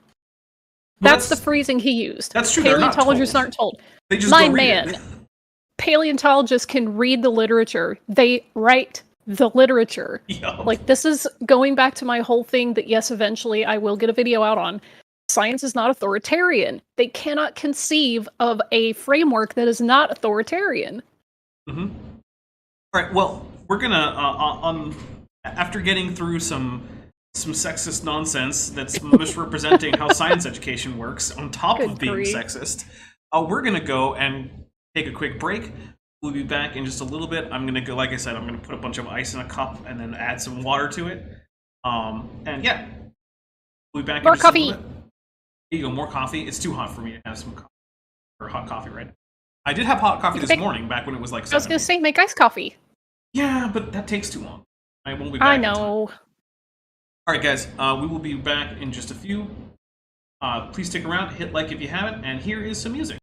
That's the phrasing he used. That's true. Paleontologists aren't told. They just My go read man, it. Paleontologists can read the literature. They write the literature. Yo. Like, this is going back to my whole thing that, yes, eventually I will get a video out on. Science is not authoritarian. They cannot conceive of a framework that is not authoritarian. Mm-hmm. All right, well, we're gonna, after getting through some some sexist nonsense that's misrepresenting how science education works on top of being sexist. We're going to go and take a quick break. We'll be back in just a little bit. I'm going to go, like I said, I'm going to put a bunch of ice in a cup and then add some water to it. And yeah, we'll be back more in just coffee. a little bit. Here you go, more coffee. It's too hot for me to have some coffee, or hot coffee right now. I did have hot coffee this morning, back when it was like 7. I was going to say, make iced coffee. Yeah, but that takes too long. I won't be back. I know. All right, guys, we will be back in just a few. Please stick around, hit like if you haven't, and here is some music.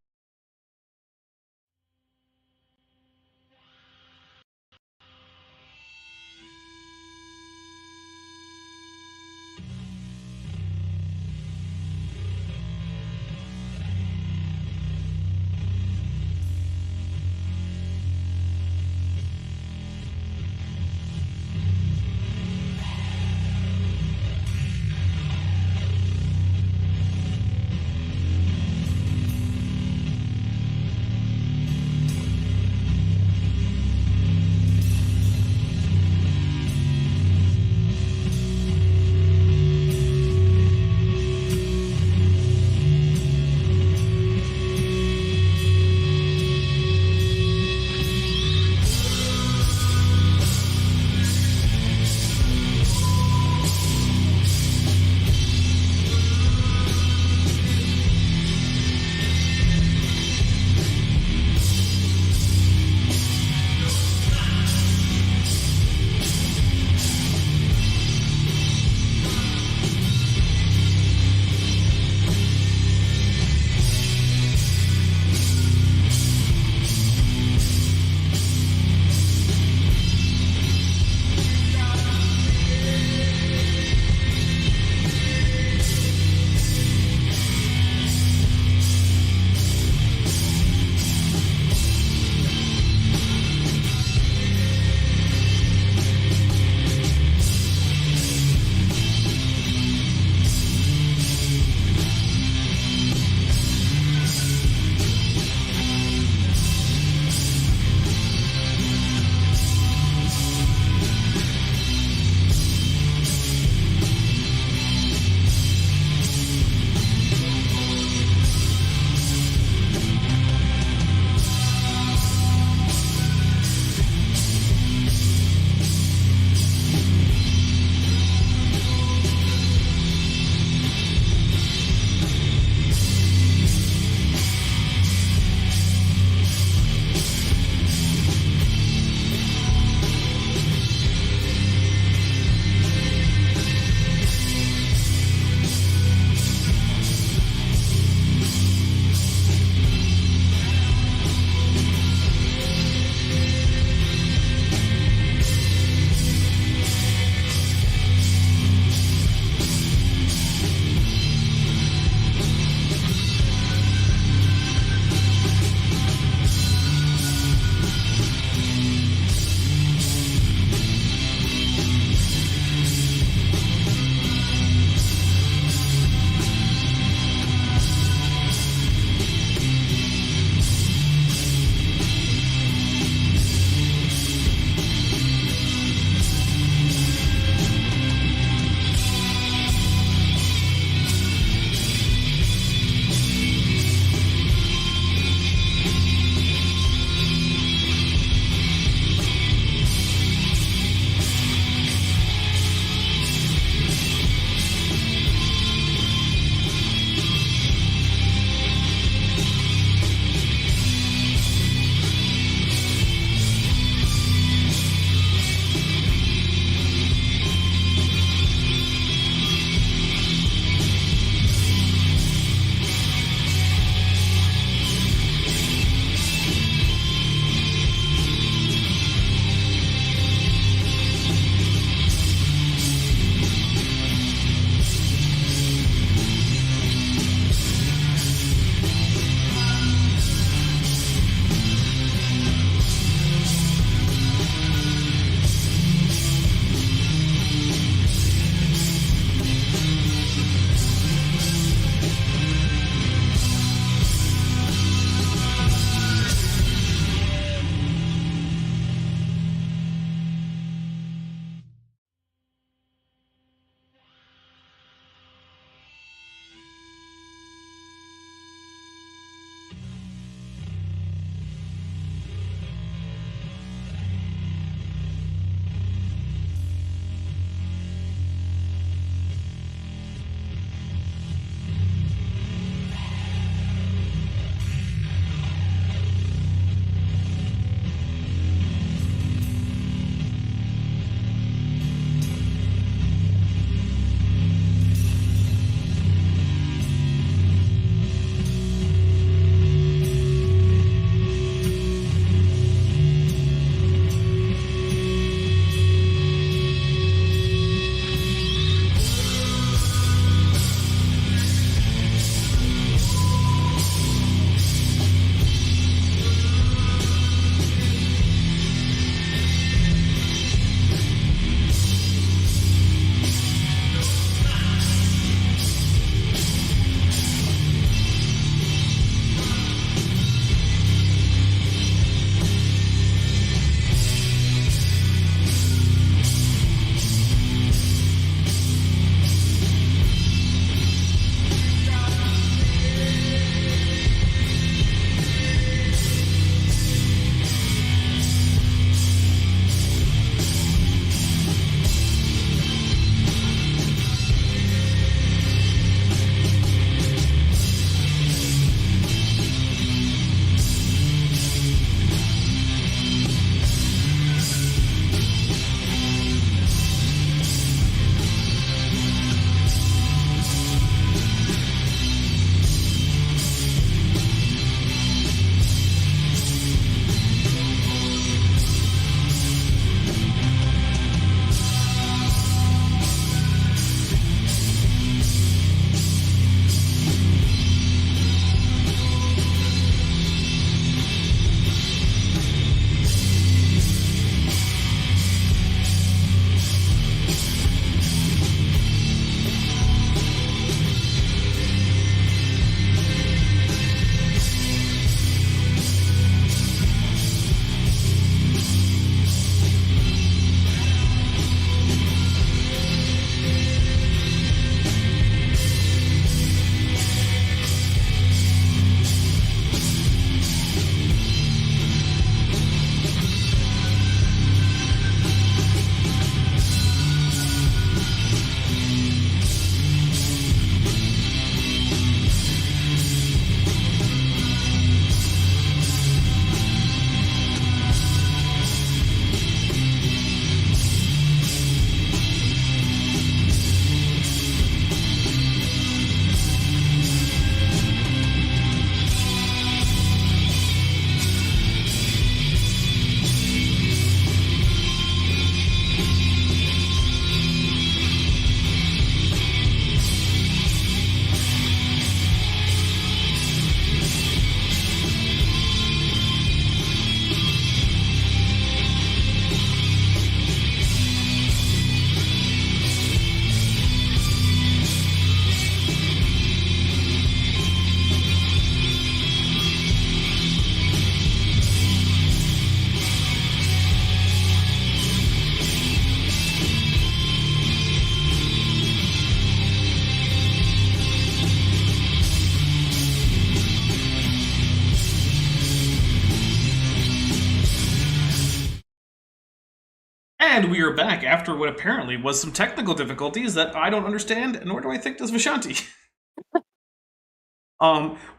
And we are back after what apparently was some technical difficulties that I don't understand, nor do I think does Vishanti.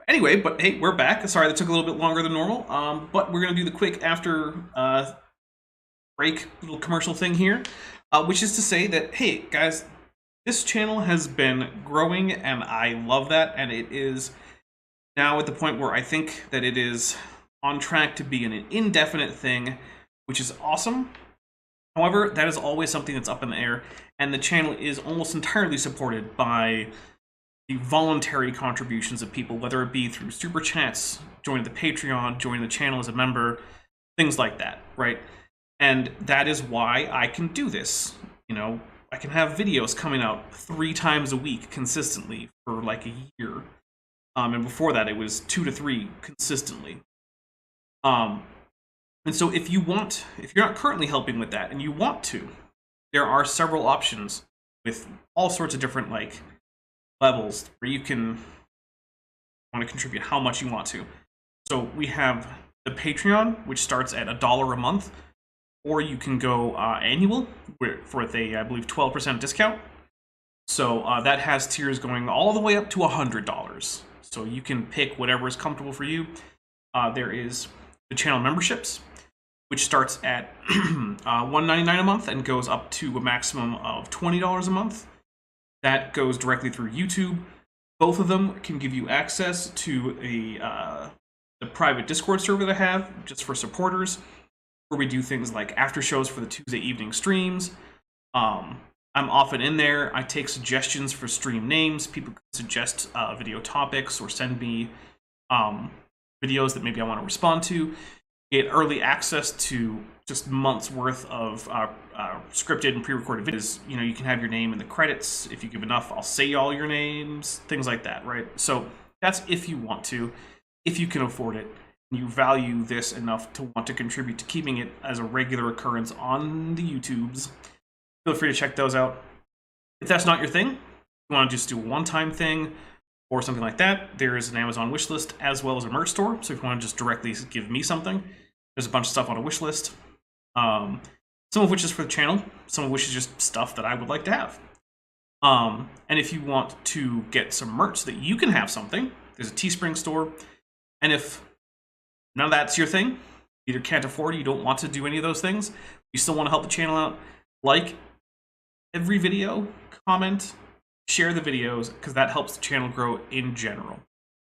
Anyway, but hey, we're back. Sorry that took a little bit longer than normal, but we're going to do the quick after break little commercial thing here, which is to say that, hey, guys, this channel has been growing, and I love that, and it is now at the point where I think that it is on track to be an indefinite thing, which is awesome. However, that is always something that's up in the air, and the channel is almost entirely supported by the voluntary contributions of people, whether it be through super chats, joining the Patreon, joining the channel as a member, things like that, right? And that is why I can do this. You know, I can have videos coming out 3 times a week consistently for like a year. And before that, it was 2 to 3 consistently. And so if you're not currently helping with that and you want to, there are several options with all sorts of different like levels where you can want to contribute how much you want to. So we have the Patreon, which starts at $1 a month, or you can go annual for a, I believe, 12% discount. So that has tiers going all the way up to $100. So you can pick whatever is comfortable for you. There is the channel memberships, which starts at $1.99 a month and goes up to a maximum of $20 a month. That goes directly through YouTube. Both of them can give you access to the private Discord server they have, just for supporters, where we do things like after shows for the Tuesday evening streams. I'm often in there. I take suggestions for stream names. People can suggest video topics or send me videos that maybe I want to respond to. Get early access to just months worth of scripted and pre-recorded videos. You know, you can have your name in the credits. If you give enough, I'll say all your names, things like that, right? So that's if you want to, if you can afford it, and you value this enough to want to contribute to keeping it as a regular occurrence on the YouTubes. Feel free to check those out. If that's not your thing, you want to just do a one-time thing or something like that, there is an Amazon wish list as well as a merch store. So if you want to just directly give me something, there's a bunch of stuff on a wish list. Some of which is for the channel, some of which is just stuff that I would like to have. And if you want to get some merch so that you can have something, there's a Teespring store. And if none of that's your thing, either can't afford it, you don't want to do any of those things, you still want to help the channel out, like every video, comment, share the videos, because that helps the channel grow in general.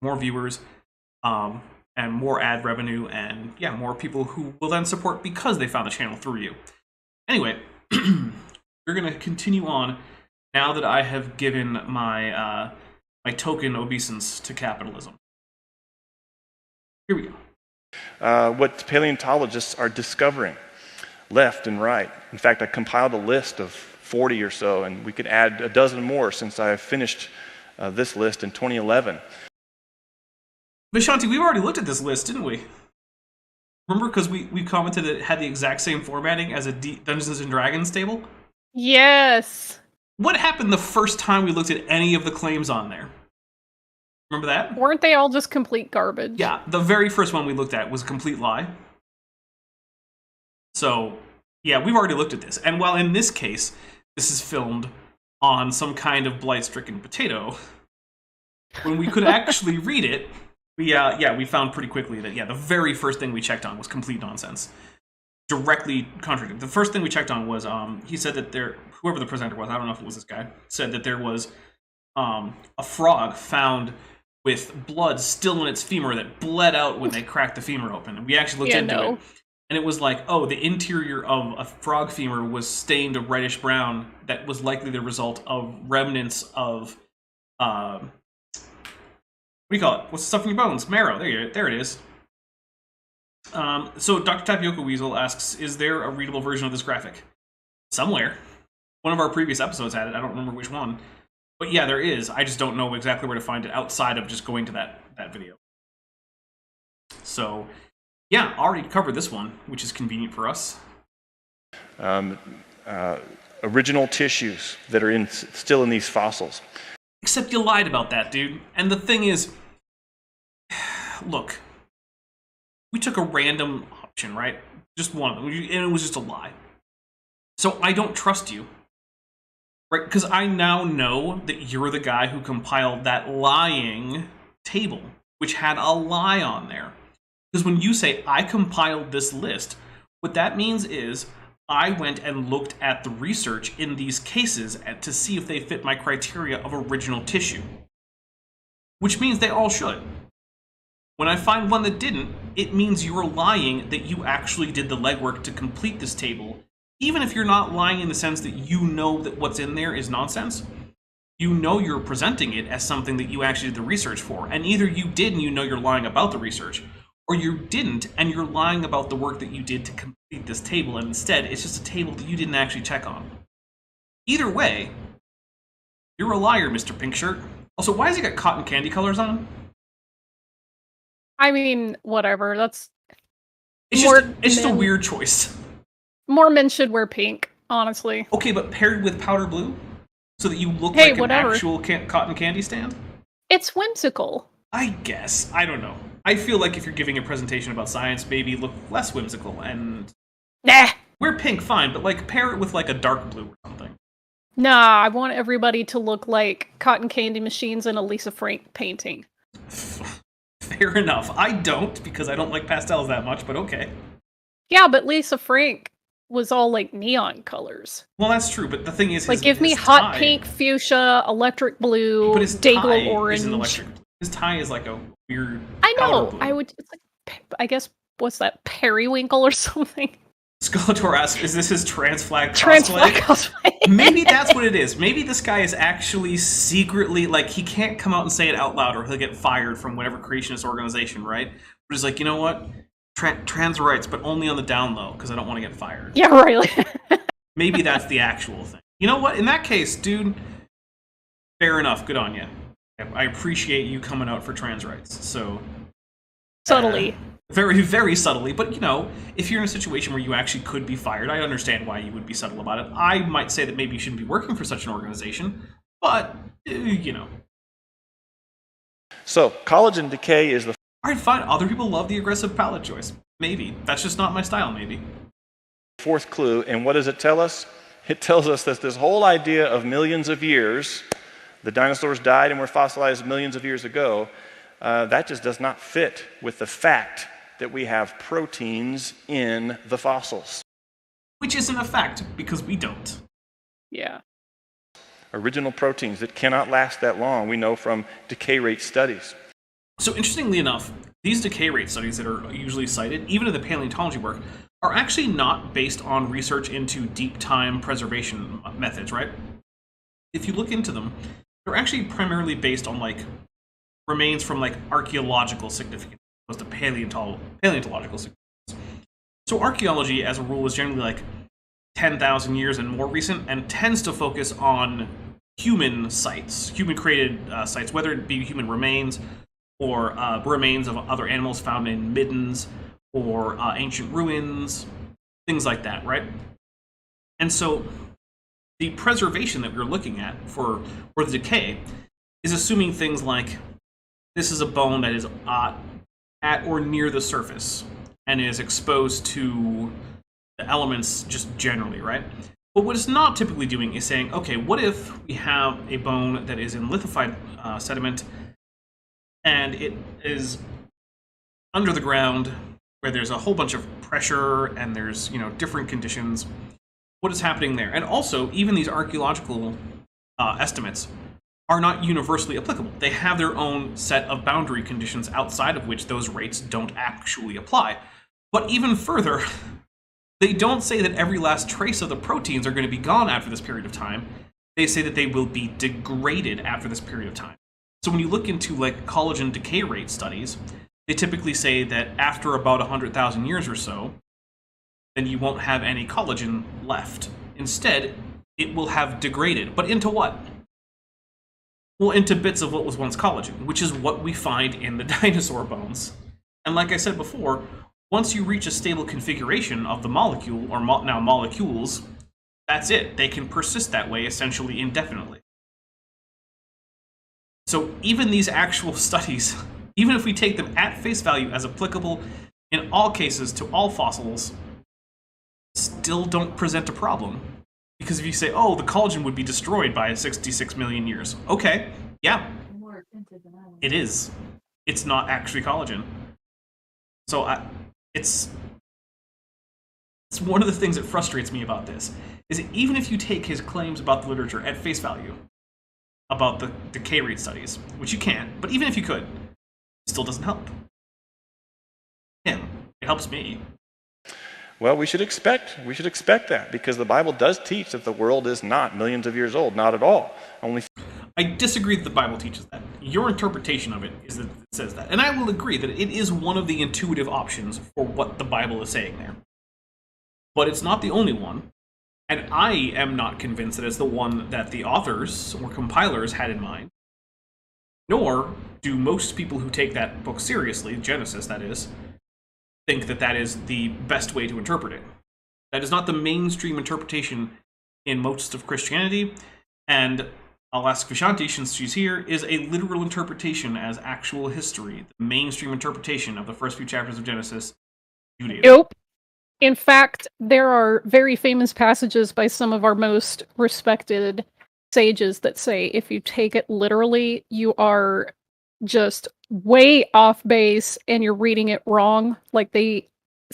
More viewers, and more ad revenue, and yeah, more people who will then support because they found the channel through you. Anyway, we're going to continue on now that I have given my my token obeisance to capitalism. Here we go. What paleontologists are discovering left and right. In fact, I compiled a list of 40 or so, and we could add a dozen more since I finished this list in 2011. Vishanti, we've already looked at this list, didn't we? Remember, because we commented it had the exact same formatting as a Dungeons & Dragons table? Yes! What happened the first time we looked at any of the claims on there? Remember that? Weren't they all just complete garbage? Yeah, the very first one we looked at was a complete lie. So, yeah, we've already looked at this. And while in this case, this is filmed on some kind of blight-stricken potato, when we could actually read it, we found pretty quickly that, the very first thing we checked on was complete nonsense. Directly contradicting. The first thing we checked on was, he said that whoever the presenter was, I don't know if it was this guy, said that there was a frog found with blood still in its femur that bled out when they cracked the femur open. And we actually looked into it. And it was like, oh, the interior of a frog femur was stained a reddish brown that was likely the result of remnants of, what do you call it? What's the stuff in your bones? Marrow. There it is. So Dr. Tapioca Weasel asks, is there a readable version of this graphic? Somewhere. One of our previous episodes had it. I don't remember which one. But yeah, there is. I just don't know exactly where to find it outside of just going to that video. So, yeah, already covered this one, which is convenient for us. Original tissues that are still in these fossils. Except you lied about that, dude. And the thing is, look, we took a random option, right? Just one of them, and it was just a lie. So I don't trust you. Right? Because I now know that you're the guy who compiled that lying table, which had a lie on there. Because when you say, I compiled this list, what that means is I went and looked at the research in these cases to see if they fit my criteria of original tissue. Which means they all should. When I find one that didn't, it means you're lying that you actually did the legwork to complete this table. Even if you're not lying in the sense that you know that what's in there is nonsense, you know you're presenting it as something that you actually did the research for. And either you did and you know you're lying about the research, or you didn't and you're lying about the work that you did to complete this table, and instead it's just a table that you didn't actually check on. Either way, you're a liar, Mr. Pink Shirt. Also, why has he got cotton candy colors on? I mean, whatever. It's just a weird choice. More men should wear pink, honestly. Okay, but paired with powder blue? So that you look like an actual cotton candy stand? It's whimsical. I guess. I don't know. I feel like if you're giving a presentation about science, maybe look less whimsical and... Nah! Wear pink, fine, but like pair it with like a dark blue or something. Nah, I want everybody to look like cotton candy machines in a Lisa Frank painting. Fair enough. I don't, because I don't like pastels that much, but okay. Yeah, but Lisa Frank was all like neon colors. Well, that's true, but the thing is, like give me hot pink, fuchsia, electric blue, but his dayglow orange. Isn't electric. His tie is like a weird. I know. Blue. It's like, I guess, what's that, periwinkle or something? Skeletor asks, "Is this his trans flag cosplay?" Maybe that's what it is. Maybe this guy is actually secretly like he can't come out and say it out loud, or he'll get fired from whatever creationist organization, right? But he's like, you know what? Trans rights, but only on the down low, because I don't want to get fired. Yeah, right. Maybe that's the actual thing. You know what? In that case, dude, fair enough. Good on you. I appreciate you coming out for trans rights. So subtly. Very, very subtly. But, you know, if you're in a situation where you actually could be fired, I understand why you would be subtle about it. I might say that maybe you shouldn't be working for such an organization, but, you know. So, collagen decay is the... All right, fine. Other people love the aggressive palette choice. Maybe. That's just not my style, maybe. Fourth clue, and what does it tell us? It tells us that this whole idea of millions of years, the dinosaurs died and were fossilized millions of years ago, that just does not fit with the fact that we have proteins in the fossils. Which isn't a fact, because we don't. Yeah. Original proteins that cannot last that long, we know from decay rate studies. So interestingly enough, these decay rate studies that are usually cited, even in the paleontology work, are actually not based on research into deep time preservation methods, right? If you look into them, they're actually primarily based on like remains from like archaeological significance as opposed to paleontological significance. So archaeology, as a rule, is generally like 10,000 years and more recent, and tends to focus on human sites, human-created sites, whether it be human remains or remains of other animals found in middens or ancient ruins, things like that, right? And so the preservation that we're looking at for the decay is assuming things like this is a bone that is at or near the surface and is exposed to the elements just generally, right? But what it's not typically doing is saying, okay, what if we have a bone that is in lithified sediment and it is under the ground where there's a whole bunch of pressure and there's, you know, different conditions. What is happening there? And also, even these archaeological estimates are not universally applicable. They have their own set of boundary conditions outside of which those rates don't actually apply. But even further, they don't say that every last trace of the proteins are going to be gone after this period of time. They say that they will be degraded after this period of time. So when you look into like collagen decay rate studies, they typically say that after about 100,000 years or so, then you won't have any collagen left. Instead, it will have degraded. But into what? Well, into bits of what was once collagen, which is what we find in the dinosaur bones. And like I said before, once you reach a stable configuration of the molecule, or now molecules, that's it. They can persist that way essentially indefinitely. So even these actual studies, even if we take them at face value as applicable in all cases to all fossils, still don't present a problem. Because if you say, oh, the collagen would be destroyed by 66 million years. Okay, yeah. It is. It's not actually collagen. So it's one of the things that frustrates me about this, is that even if you take his claims about the literature at face value, about the decay rate studies, which you can't, but even if you could, it still doesn't help him. It helps me. Well, we should expect that, because the Bible does teach that the world is not millions of years old, not at all. Only. I disagree that the Bible teaches that. Your interpretation of it is that it says that. And I will agree that it is one of the intuitive options for what the Bible is saying there. But it's not the only one. And I am not convinced that it's the one that the authors or compilers had in mind. Nor do most people who take that book seriously, Genesis that is, think that that is the best way to interpret it. That is not the mainstream interpretation in most of Christianity, and I'll ask Vishanti, since she's here, is a literal interpretation as actual history, the mainstream interpretation of the first few chapters of Genesis, Judaism. Nope. In fact, there are very famous passages by some of our most respected sages that say if you take it literally, you are just way off base and you're reading it wrong. Like, they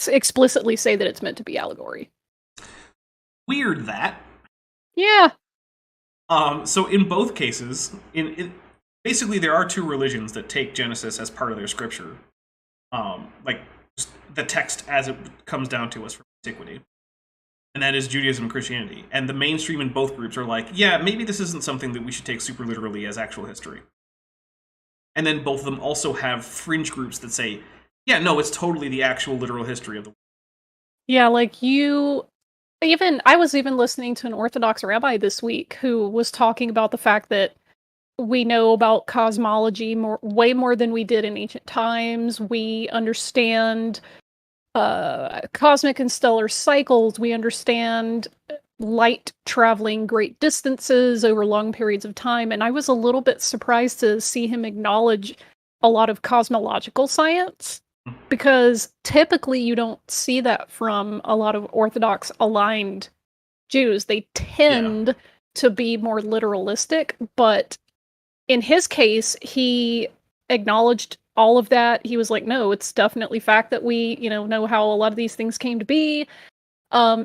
explicitly say that it's meant to be allegory. Weird that. Yeah. So in both cases, basically there are two religions that take Genesis as part of their scripture. Like just the text as it comes down to us from antiquity. And that is Judaism and Christianity. And the mainstream in both groups are like, yeah, maybe this isn't something that we should take super literally as actual history. And then both of them also have fringe groups that say, yeah, no, it's totally the actual literal history of the world. Yeah, like I was even listening to an Orthodox rabbi this week who was talking about the fact that we know about cosmology way more than we did in ancient times. We understand cosmic and stellar cycles. We understand light traveling great distances over long periods of time. And I was a little bit surprised to see him acknowledge a lot of cosmological science, because typically you don't see that from a lot of Orthodox aligned Jews. They tend to be more literalistic, but in his case, he acknowledged all of that. He was like, no, it's definitely fact that we, know how a lot of these things came to be.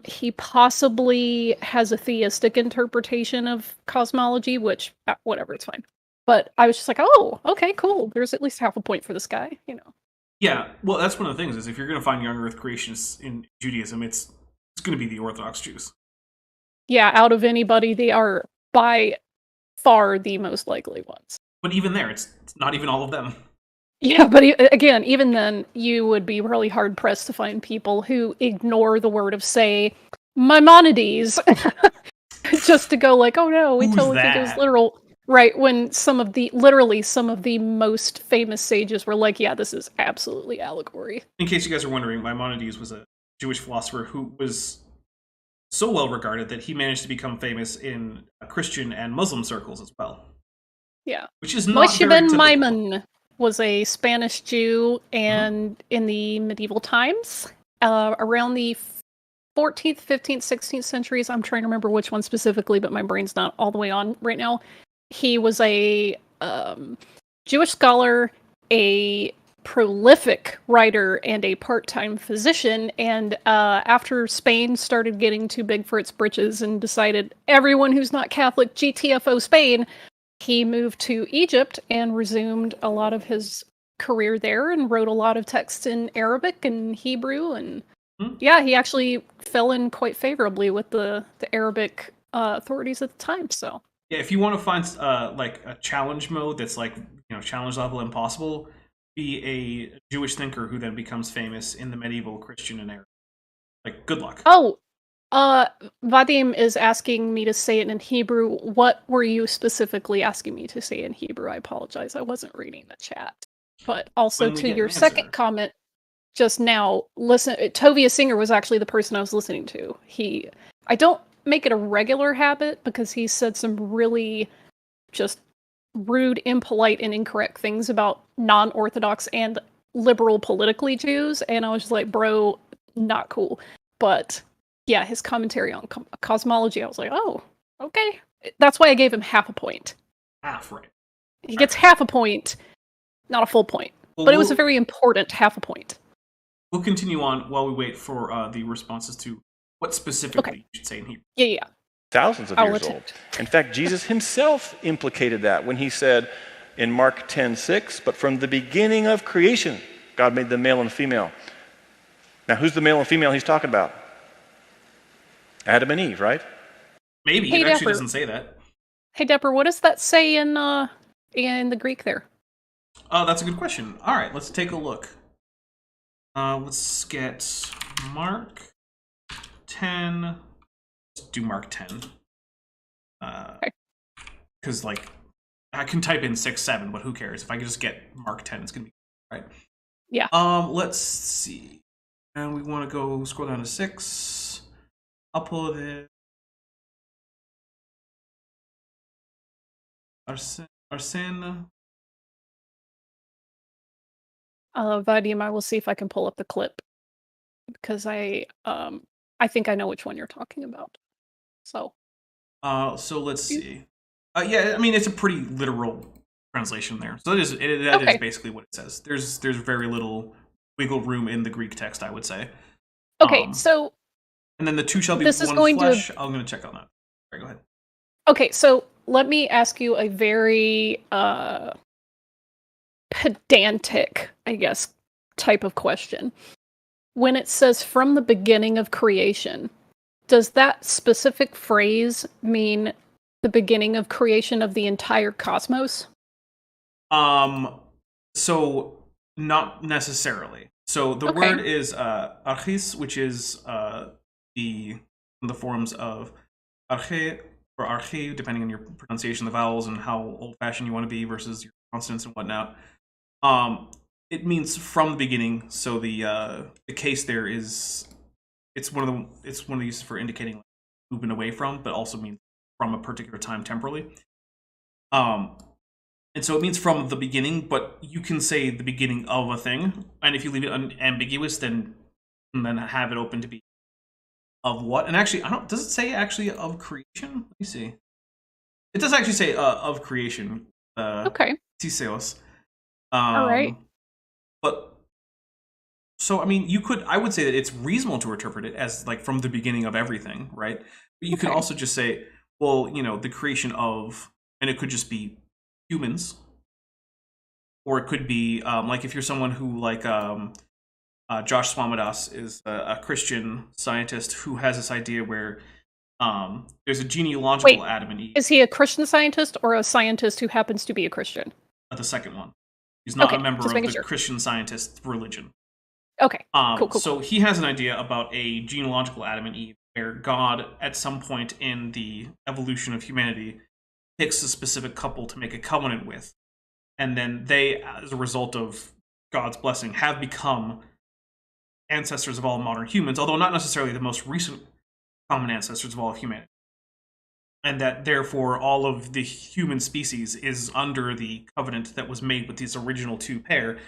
He possibly has a theistic interpretation of cosmology, which, whatever, it's fine. But I was just like, oh, okay, cool. There's at least half a point for this guy, Yeah, well, that's one of the things, is if you're going to find young Earth creationists in Judaism, it's going to be the Orthodox Jews. Yeah, out of anybody, they are by far the most likely ones. But even there, it's not even all of them. Yeah, but again, even then, you would be really hard-pressed to find people who ignore the word of, say, Maimonides, just to go like, oh no, we totally think it was literal. Right, when some of the most famous sages were like, yeah, this is absolutely allegory. In case you guys are wondering, Maimonides was a Jewish philosopher who was so well regarded that he managed to become famous in Christian and Muslim circles as well. Yeah. Which is not Moshe very ben typical. Maimon was a Spanish Jew, and in the medieval times, around the 14th, 15th, 16th centuries, I'm trying to remember which one specifically, but my brain's not all the way on right now. He was a Jewish scholar, a prolific writer, and a part-time physician. And after Spain started getting too big for its britches and decided everyone who's not Catholic, GTFO Spain, he moved to Egypt and resumed a lot of his career there and wrote a lot of texts in Arabic and Hebrew. And yeah, he actually fell in quite favorably with the Arabic authorities at the time. So yeah, if you want to find like a challenge mode that's like, challenge level impossible, be a Jewish thinker who then becomes famous in the medieval Christian and Arabic. Like, good luck. Oh, Vadim is asking me to say it in Hebrew. What were you specifically asking me to say in Hebrew? I apologize. I wasn't reading the chat. But also to your second comment just now, listen, Tovia Singer was actually the person I was listening to. I don't make it a regular habit because he said some really just rude, impolite, and incorrect things about non-Orthodox and liberal politically Jews, and I was just like, bro, not cool. But yeah, his commentary on cosmology, I was like, oh, okay. That's why I gave him half a point. Half, right. He gets half a point, not a full point. Well, but it was a very important half a point. We'll continue on while we wait for the responses to what specifically you should say in Hebrew. Yeah. Thousands of years old. In fact, Jesus himself implicated that when he said in Mark 10:6, but from the beginning of creation, God made them male and female. Now, who's the male and female he's talking about? Adam and Eve, right? Maybe. Hey, it actually Dapper. doesn't say that. Hey, Dapper, what does that say in the Greek there? Oh, that's a good question. All right, let's take a look. Let's get Mark 10. Let's do Mark 10. Because, like, I can type in 6, 7, but who cares? If I can just get Mark 10, it's going to be right. Yeah. Let's see. And we want to go scroll down to 6. I'll pull it. Arsene. Vadim, I will see if I can pull up the clip. Because I think I know which one you're talking about. So let's see. Yeah, I mean, it's a pretty literal translation there. So that is basically what it says. There's very little wiggle room in the Greek text, I would say. Okay, so... And then the two shall be this one is going flesh. to... I'm going to check on that. All right, go ahead. Okay, so let me ask you a very pedantic, I guess, type of question. When it says from the beginning of creation, does that specific phrase mean the beginning of creation of the entire cosmos? So not necessarily. So the word is archis, which is the forms of arche or arche, depending on your pronunciation of the vowels and how old-fashioned you want to be versus your consonants and whatnot. It means from the beginning. So the case there is it's one of the uses for indicating like, movement away from, but also means from a particular time temporally. And so it means from the beginning, but you can say the beginning of a thing, and if you leave it ambiguous, then have it open to be of what. And actually, does it say actually of creation? Let me see. It does actually say of creation. Tiseos. All right. But so I mean, I would say that it's reasonable to interpret it as like from the beginning of everything, right? But you can also just say, well, the creation of, and it could just be humans, or it could be like if you're someone who like Josh Swamidas is a Christian scientist who has this idea where there's a genealogical Adam and Eve. Is he a Christian scientist or a scientist who happens to be a Christian? The second one. He's not a member of the sure. Christian Scientist religion. Okay. Cool. So he has an idea about a genealogical Adam and Eve, where God, at some point in the evolution of humanity, picks a specific couple to make a covenant with, and then they, as a result of God's blessing, have become ancestors of all modern humans, although not necessarily the most recent common ancestors of all of humanity. And that, therefore, all of the human species is under the covenant that was made with these original two pair,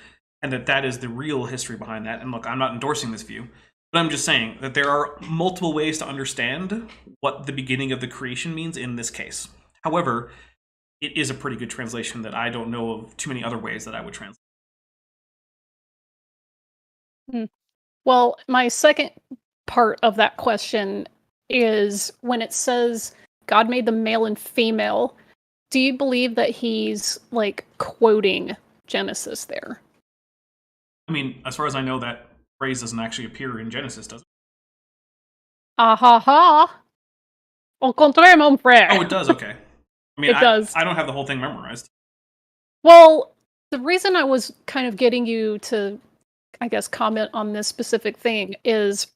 and that is the real history behind that. And look, I'm not endorsing this view, but I'm just saying that there are multiple ways to understand what the beginning of the creation means in this case. However, it is a pretty good translation that I don't know of too many other ways that I would translate. Well, my second part of that question is when it says God made them male and female, do you believe that he's like quoting Genesis there? I mean, as far as I know, that phrase doesn't actually appear in Genesis, does it? Ah ha ha! Au contraire, mon frère! Oh, it does, okay. I mean, it does. I don't have the whole thing memorized. Well, the reason I was kind of getting you to, I guess, comment on this specific thing is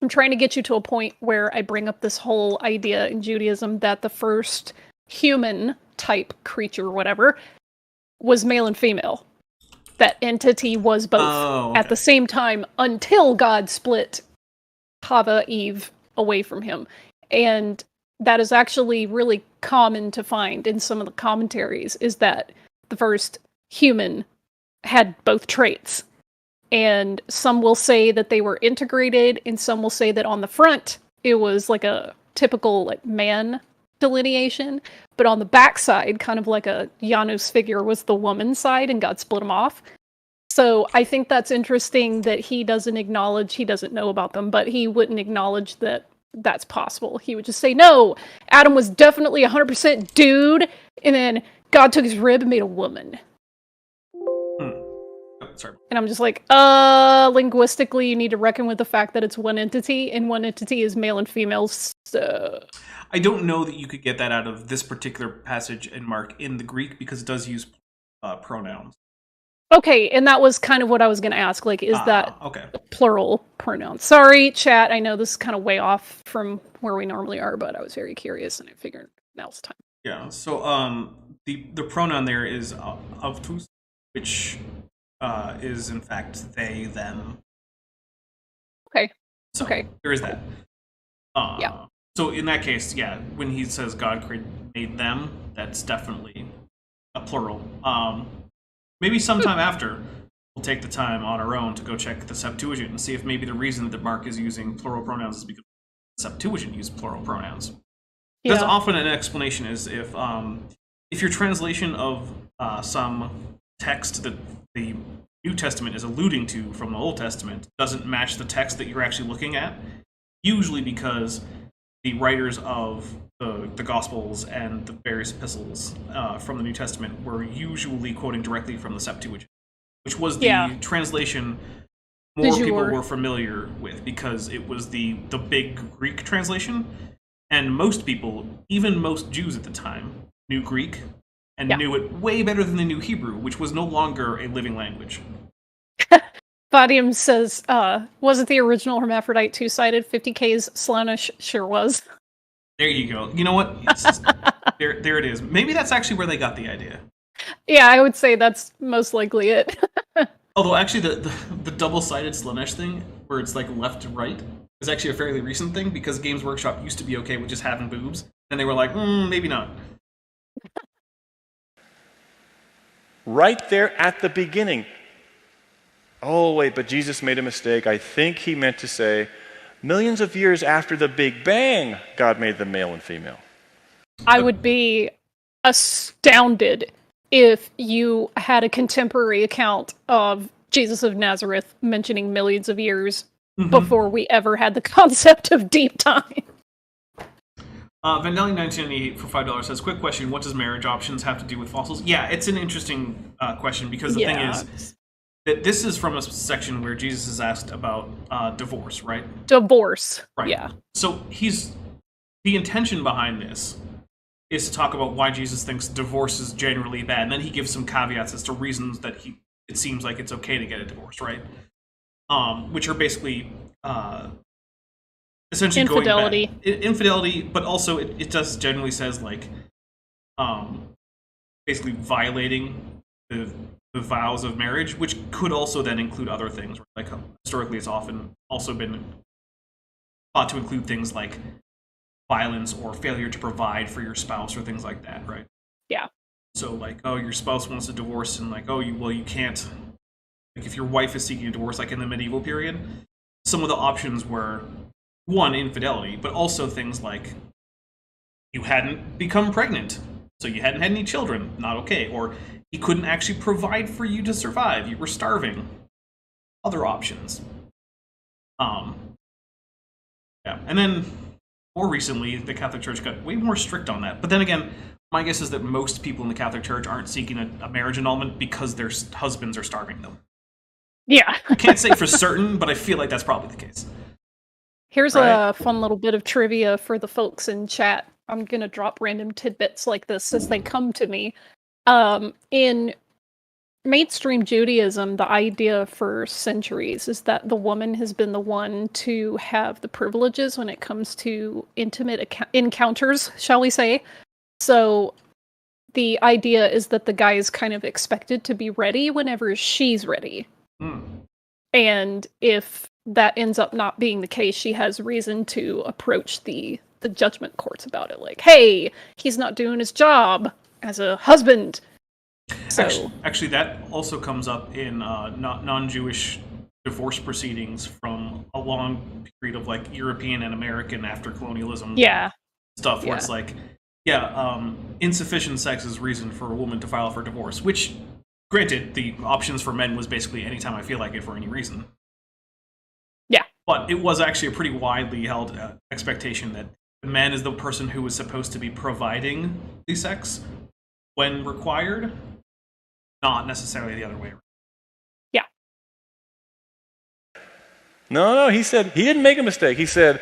I'm trying to get you to a point where I bring up this whole idea in Judaism that the first human type creature, whatever, was male and female. That entity was both at the same time until God split Hava, Eve, away from him. And that is actually really common to find in some of the commentaries, is that the first human had both traits. And some will say that they were integrated, and some will say that on the front, it was like a typical like man delineation, but on the backside, kind of like a Janus figure, was the woman's side, and God split them off. So I think that's interesting that he doesn't acknowledge, he doesn't know about them, but he wouldn't acknowledge that that's possible. He would just say, no, Adam was definitely 100% dude, and then God took his rib and made a woman. Sorry. And I'm just like, linguistically, you need to reckon with the fact that it's one entity, and one entity is male and female, so... I don't know that you could get that out of this particular passage in Mark in the Greek, because it does use pronouns. Okay, and that was kind of what I was going to ask. Like, is that okay. Plural pronoun? Sorry, chat. I know this is kind of way off from where we normally are, but I was very curious, and I figured now's the time. Yeah. So, the pronoun there is avtus, which is in fact they, them. Okay. So okay. There is that. Yeah. So in that case, yeah, when he says God made them, that's definitely a plural. Maybe sometime after, we'll take the time on our own to go check the Septuagint and see if maybe the reason that Mark is using plural pronouns is because the Septuagint uses plural pronouns. Yeah. That's often an explanation is if your translation of some text that the New Testament is alluding to from the Old Testament doesn't match the text that you're actually looking at, usually because the writers of the Gospels and the various epistles from the New Testament were usually quoting directly from the Septuagint, which was the translation more people were familiar with because it was the big Greek translation. And most people, even most Jews at the time, knew Greek and knew it way better than they knew Hebrew, which was no longer a living language. Vadium says, wasn't the original hermaphrodite two-sided? 50K's Slanish sure was. There you go. You know what? There it is. Maybe that's actually where they got the idea. Yeah, I would say that's most likely it. Although actually the double-sided Slaanesh thing, where it's like left to right, is actually a fairly recent thing because Games Workshop used to be okay with just having boobs, and they were like, maybe not. Right there at the beginning. Oh, wait, but Jesus made a mistake. I think he meant to say, millions of years after the Big Bang, God made them male and female. I would be astounded if you had a contemporary account of Jesus of Nazareth mentioning millions of years before we ever had the concept of deep time. Vandelli 1998 for $5 says, quick question, what does marriage options have to do with fossils? Yeah, it's an interesting question because the thing is that this is from a section where Jesus is asked about divorce, right? Divorce, right. Yeah. So the intention behind this is to talk about why Jesus thinks divorce is generally bad, and then he gives some caveats as to reasons that it seems like it's okay to get a divorce, right? Which are basically essentially infidelity. Infidelity, but also it does generally says like basically violating the vows of marriage, which could also then include other things. Like historically, it's often also been thought to include things like violence or failure to provide for your spouse or things like that, right? Yeah. So like, oh, your spouse wants a divorce, and like, oh, you can't. Like, if your wife is seeking a divorce, like in the medieval period, some of the options were one, infidelity, but also things like you hadn't become pregnant, so you hadn't had any children, not okay, or he couldn't actually provide for you to survive, you were starving. Other options. Yeah, and then more recently, the Catholic Church got way more strict on that. But then again, my guess is that most people in the Catholic Church aren't seeking a marriage annulment because their husbands are starving them. Yeah. I can't say for certain, but I feel like that's probably the case. Here's a fun little bit of trivia for the folks in chat. I'm going to drop random tidbits like this as they come to me. In mainstream Judaism, the idea for centuries is that the woman has been the one to have the privileges when it comes to intimate encounters, shall we say. So the idea is that the guy is kind of expected to be ready whenever she's ready. And if that ends up not being the case, she has reason to approach the judgment courts about it. Like, hey, he's not doing his job as a husband. So actually that also comes up in non-Jewish divorce proceedings from a long period of like European and American after colonialism stuff where it's like, insufficient sex is reason for a woman to file for divorce, which, granted, the options for men was basically anytime I feel like it for any reason. Yeah. But it was actually a pretty widely held expectation that the man is the person who was supposed to be providing the sex when required, not necessarily the other way around. Yeah. No, he said, he didn't make a mistake. He said,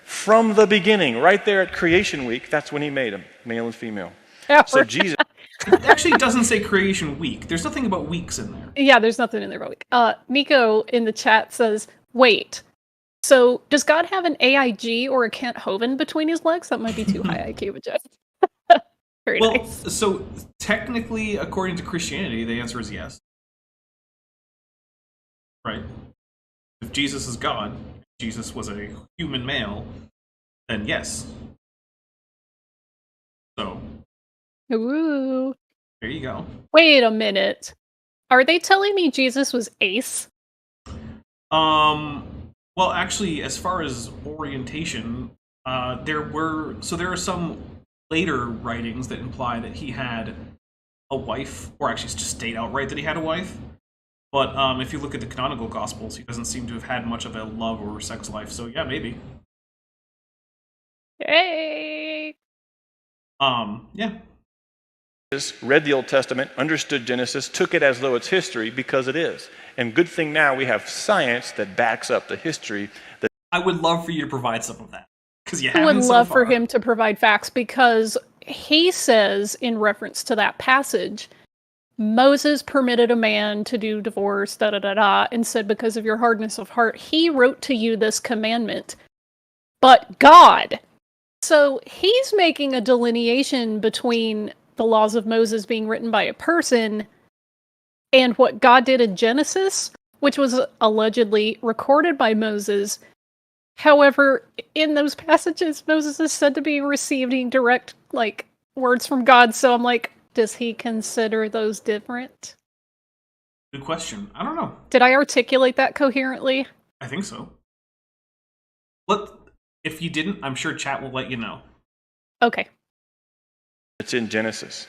from the beginning, right there at Creation Week, that's when he made them, male and female. Yeah, so Jesus... It actually doesn't say Creation Week. There's nothing about weeks in there. Yeah, there's nothing in there about week. Nico in the chat says, wait, so does God have an AIG or a Kent Hovind between his legs? That might be too high IQ, but just... Very nice. So technically, according to Christianity, the answer is yes. Right? If Jesus is God, Jesus was a human male, then yes. So, Ooh. there you go. Wait a minute. Are they telling me Jesus was ace? Well, actually, as far as orientation, there are some later writings that imply that he had a wife, or actually just state outright that he had a wife. But if you look at the canonical Gospels, he doesn't seem to have had much of a love or sex life. So yeah, maybe. Hey. Yeah. Read the Old Testament, understood Genesis, took it as though it's history because it is. And good thing now we have science that backs up the history. I would love for you to provide some of that. I would love for him to provide facts because he says, in reference to that passage, Moses permitted a man to do divorce, and said, because of your hardness of heart, he wrote to you this commandment. But God. So he's making a delineation between the laws of Moses being written by a person and what God did in Genesis, which was allegedly recorded by Moses. However, in those passages, Moses is said to be receiving direct, words from God. So I'm like, does he consider those different? Good question. I don't know. Did I articulate that coherently? I think so. If you didn't, I'm sure chat will let you know. Okay. It's in Genesis.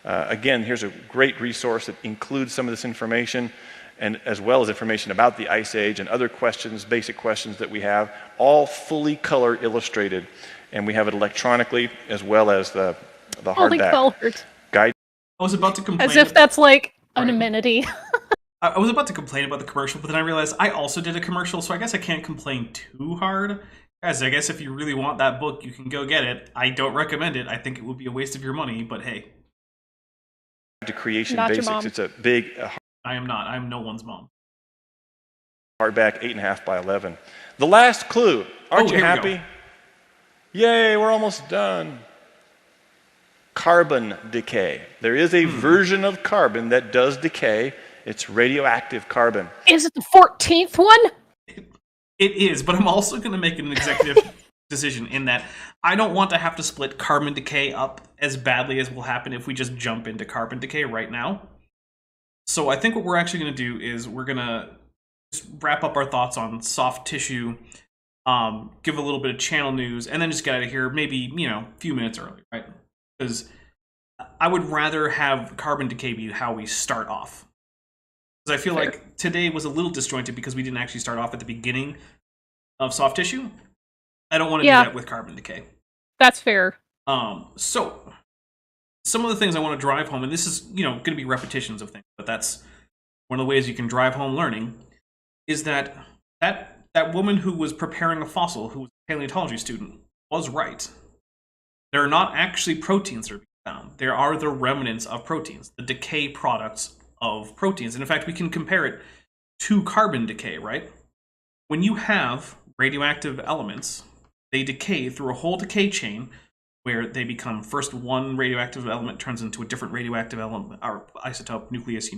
Again, here's a great resource that includes some of this information, and as well as information about the Ice Age and other questions, basic questions that we have, all fully color illustrated. And we have it electronically as well as the hardback guide. I was about to complain. As if that's like an amenity. I was about to complain about the commercial, but then I realized I also did a commercial, so I guess I can't complain too hard. Guys, I guess if you really want that book, you can go get it. I don't recommend it. I think it would be a waste of your money, but hey. To Creation Not Basics. your mom. It's a big... I am not. I am no one's mom. Hardback, 8.5 by 11. The last clue. Aren't you happy? Yay, we're almost done. Carbon decay. There is a version of carbon that does decay. It's radioactive carbon. Is it the 14th one? It is, but I'm also going to make an executive decision in that I don't want to have to split carbon decay up as badly as will happen if we just jump into carbon decay right now. So I think what we're actually going to do is we're going to just wrap up our thoughts on soft tissue, give a little bit of channel news, and then just get out of here maybe, a few minutes early, right? Because I would rather have carbon decay be how we start off. Because I feel like today was a little disjointed because we didn't actually start off at the beginning of soft tissue. I don't want to do that with carbon decay. That's fair. So some of the things I want to drive home, and this is, going to be repetitions of things, but that's one of the ways you can drive home learning, is that woman who was preparing a fossil, who was a paleontology student, was right. There are not actually proteins that are being found. There are the remnants of proteins, the decay products of proteins. And in fact, we can compare it to carbon decay, right? When you have radioactive elements, they decay through a whole decay chain where they become first one radioactive element turns into a different radioactive element, or isotope, nucleus,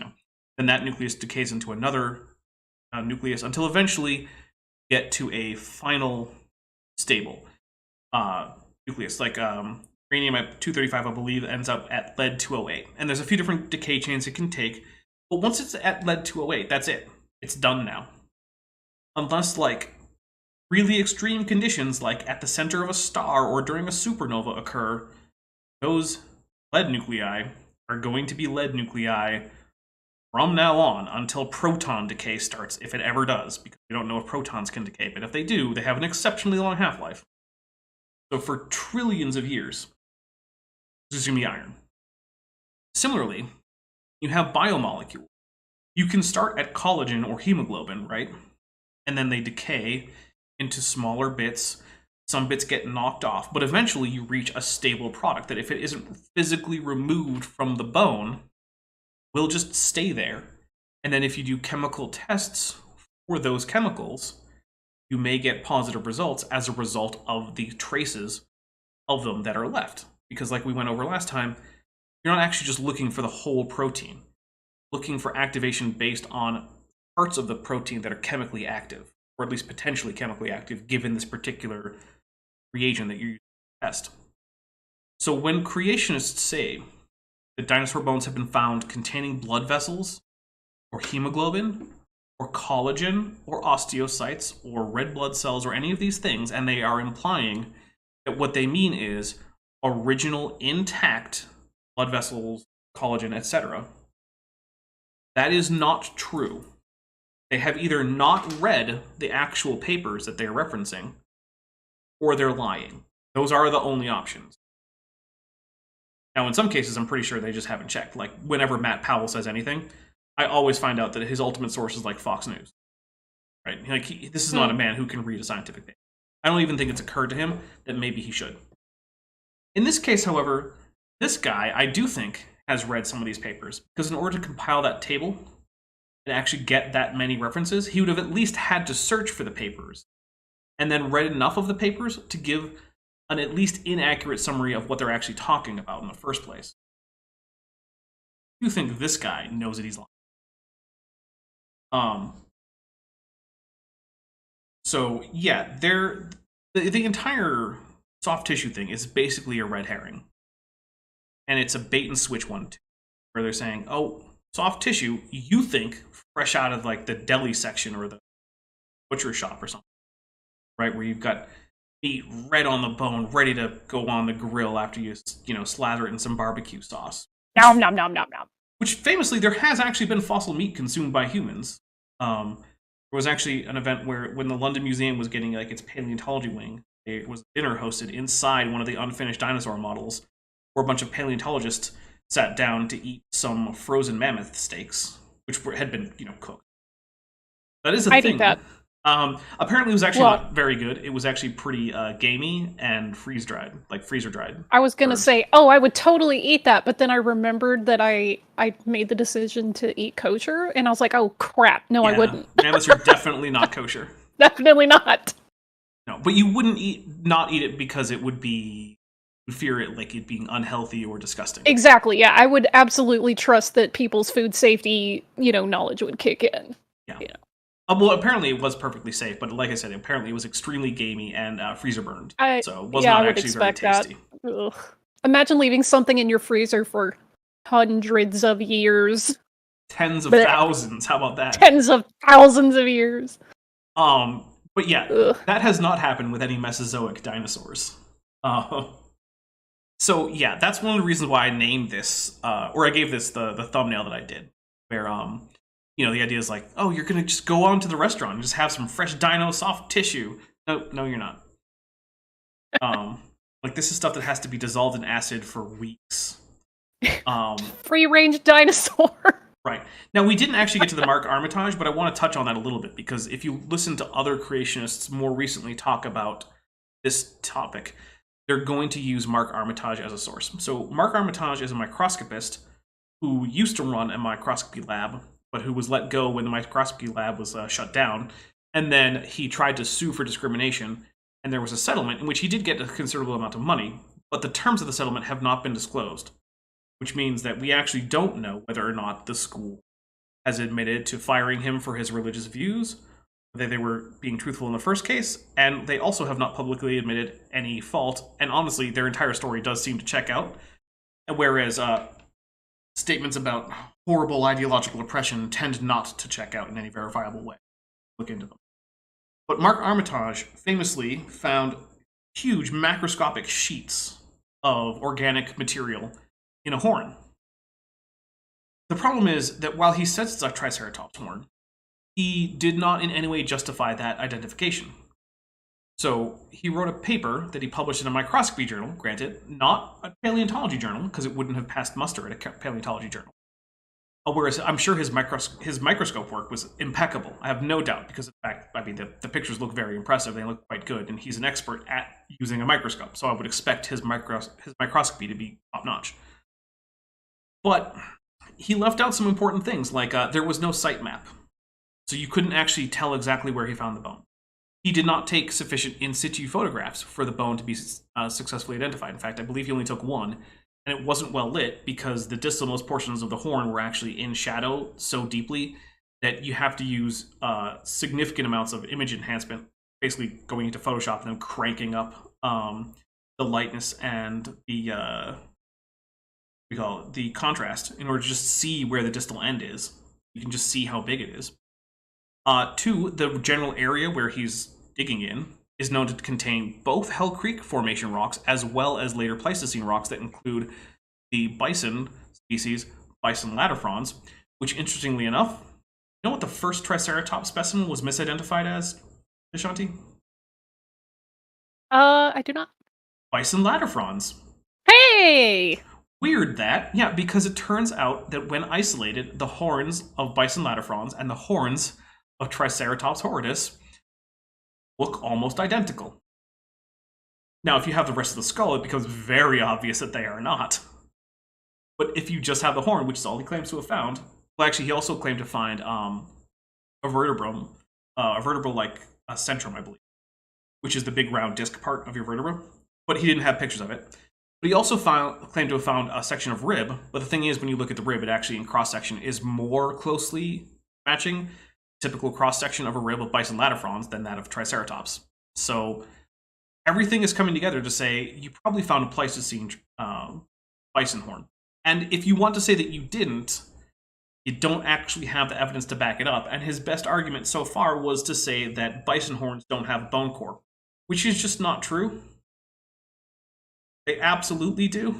Then that nucleus decays into another nucleus until eventually you get to a final stable nucleus. Like uranium at 235, I believe, ends up at lead-208. And there's a few different decay chains it can take. But once it's at lead-208, that's it. It's done now. Unless, really extreme conditions like at the center of a star or during a supernova occur, those lead nuclei are going to be lead nuclei from now on until proton decay starts, if it ever does, because we don't know if protons can decay, but if they do, they have an exceptionally long half-life. So for trillions of years, this is going to be iron. Similarly, you have biomolecules. You can start at collagen or hemoglobin, right? And then they decay into smaller bits. Some bits get knocked off, but eventually you reach a stable product that if it isn't physically removed from the bone, will just stay there. And then if you do chemical tests for those chemicals, you may get positive results as a result of the traces of them that are left. Because like we went over last time, you're not actually just looking for the whole protein. Looking for activation based on parts of the protein that are chemically active, or at least potentially chemically active, given this particular reagent that you use to test. So when creationists say that dinosaur bones have been found containing blood vessels, or hemoglobin, or collagen, or osteocytes, or red blood cells, or any of these things, and they are implying that what they mean is original intact blood vessels, collagen, etc., that is not true. They have either not read the actual papers that they're referencing, or they're lying. Those are the only options. Now, in some cases, I'm pretty sure they just haven't checked. Like, whenever Matt Powell says anything, I always find out that his ultimate source is like Fox News. Right? Like, this is not a man who can read a scientific paper. I don't even think it's occurred to him that maybe he should. In this case, however, this guy, I do think, has read some of these papers, because in order to compile that table and actually get that many references, he would have at least had to search for the papers and then read enough of the papers to give an at least inaccurate summary of what they're actually talking about in the first place. I do think this guy knows that he's lying. So yeah, the entire soft tissue thing is basically a red herring. And it's a bait and switch one, too, where they're saying, oh, soft tissue, you think fresh out of like the deli section or the butcher shop or something, right? Where you've got meat red on the bone, ready to go on the grill after you slather it in some barbecue sauce. Nom, nom, nom, nom, nom. Which famously, there has actually been fossil meat consumed by humans. There was actually an event where when the London Museum was getting like its paleontology wing, there was a dinner hosted inside one of the unfinished dinosaur models, where a bunch of paleontologists sat down to eat some frozen mammoth steaks, which had been, cooked. That is a thing. I'd eat that. Apparently, it was actually not very good. It was actually pretty gamey and freezer-dried. I was going to say, I would totally eat that, but then I remembered that I made the decision to eat kosher, and I was like, oh, crap. No, I wouldn't. Mammoths are definitely not kosher. Definitely not. No, but you wouldn't not eat it because it would be... fear it like it being unhealthy or disgusting. Exactly, yeah. I would absolutely trust that people's food safety, knowledge would kick in. Yeah. Well, apparently it was perfectly safe, but like I said, apparently it was extremely gamey and freezer burned. So it was not actually very tasty. Ugh. Imagine leaving something in your freezer for hundreds of years. Tens of thousands, how about that? Tens of thousands of years. But yeah, that has not happened with any Mesozoic dinosaurs. So yeah, that's one of the reasons why I named this, or I gave this the thumbnail that I did, where the idea is like, oh, you're gonna just go on to the restaurant and just have some fresh dino soft tissue. No, you're not. Like this is stuff that has to be dissolved in acid for weeks. Free range dinosaur. Right. Now we didn't actually get to the Mark Armitage, but I want to touch on that a little bit because if you listen to other creationists more recently talk about this topic, they're going to use Mark Armitage as a source. So Mark Armitage is a microscopist who used to run a microscopy lab, but who was let go when the microscopy lab was shut down. And then he tried to sue for discrimination, and there was a settlement in which he did get a considerable amount of money, but the terms of the settlement have not been disclosed, which means that we actually don't know whether or not the school has admitted to firing him for his religious views, that they were being truthful in the first case, and they also have not publicly admitted any fault, and honestly, their entire story does seem to check out, whereas statements about horrible ideological oppression tend not to check out in any verifiable way. Look into them. But Mark Armitage famously found huge macroscopic sheets of organic material in a horn. The problem is that while he says it's a Triceratops horn, he did not in any way justify that identification. So he wrote a paper that he published in a microscopy journal, granted, not a paleontology journal, because it wouldn't have passed muster at a paleontology journal. Whereas I'm sure his microscope work was impeccable. I have no doubt, because in fact, I mean, the pictures look very impressive. They look quite good, and he's an expert at using a microscope. So I would expect his microscopy to be top-notch. But he left out some important things, like there was no site map. So you couldn't actually tell exactly where he found the bone. He did not take sufficient in situ photographs for the bone to be successfully identified. In fact, I believe he only took one, and it wasn't well lit because the distalmost portions of the horn were actually in shadow so deeply that you have to use significant amounts of image enhancement, basically going into Photoshop and then cranking up the lightness and the the contrast in order to just see where the distal end is. You can just see how big it is. Two, the general area where he's digging in is known to contain both Hell Creek Formation rocks as well as later Pleistocene rocks that include the bison species Bison latifrons, which interestingly enough, you know what the first Triceratops specimen was misidentified as, Vishanti? I do not. Bison latifrons. Hey! Weird that, yeah, because it turns out that when isolated, the horns of Bison latifrons and the horns of Triceratops horridus look almost identical. Now, if you have the rest of the skull, it becomes very obvious that they are not. But if you just have the horn, which is all he claims to have found, well, actually, he also claimed to find a vertebrum, a vertebral-like centrum, I believe, which is the big round disc part of your vertebra. But he didn't have pictures of it. But he also claimed to have found a section of rib. But the thing is, when you look at the rib, it actually, in cross-section, is more closely matching typical cross-section of a rib of Bison latifrons than that of Triceratops. So everything is coming together to say you probably found a Pleistocene bison horn. And if you want to say that you didn't, you don't actually have the evidence to back it up. And his best argument so far was to say that bison horns don't have a bone core, which is just not true. They absolutely do.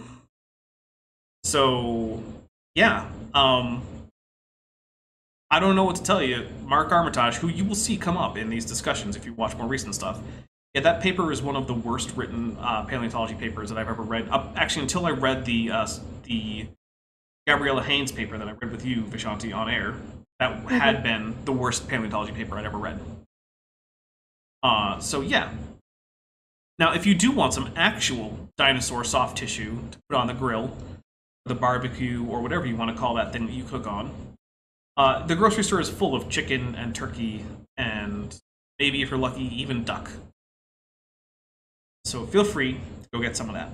So, yeah. I don't know what to tell you. Mark Armitage, who you will see come up in these discussions if you watch more recent stuff. Yeah, that paper is one of the worst written paleontology papers that I've ever read. Actually, until I read the Gabriella Haynes paper that I read with you, Vishanti, on air, that had been the worst paleontology paper I'd ever read. So yeah. Now, if you do want some actual dinosaur soft tissue to put on the grill, the barbecue, or whatever you want to call that thing that you cook on, the grocery store is full of chicken and turkey and maybe, if you're lucky, even duck. So feel free to go get some of that.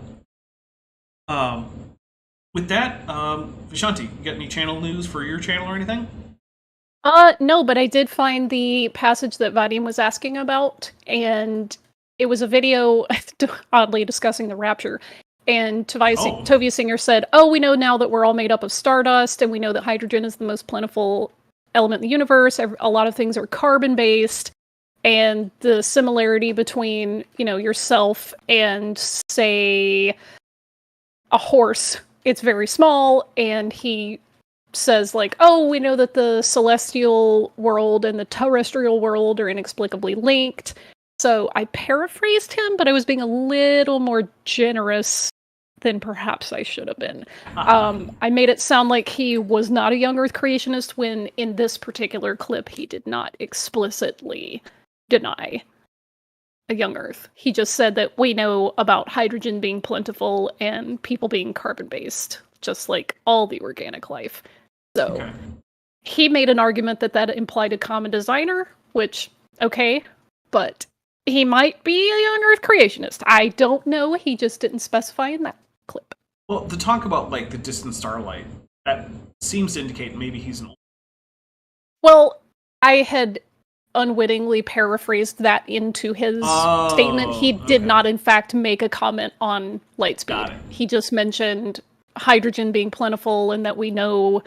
With that, Vishanti, you got any channel news for your channel or anything? No, but I did find the passage that Vadim was asking about, and it was a video, oddly, discussing the Rapture. And Tovia Singer said, we know now that we're all made up of stardust, and we know that hydrogen is the most plentiful element in the universe. A lot of things are carbon-based, and the similarity between, yourself and, say, a horse, it's very small, and he says, we know that the celestial world and the terrestrial world are inexplicably linked. So I paraphrased him, but I was being a little more generous than perhaps I should have been. I made it sound like he was not a young Earth creationist when in this particular clip he did not explicitly deny a young Earth. He just said that we know about hydrogen being plentiful and people being carbon-based, just like all the organic life. So he made an argument that implied a common designer, which, okay, but he might be a young Earth creationist. I don't know. He just didn't specify in that clip. Well, to talk about, the distant starlight, that seems to indicate maybe he's an old... Well, I had unwittingly paraphrased that into his statement. He did not, in fact, make a comment on light speed. He just mentioned hydrogen being plentiful and that we know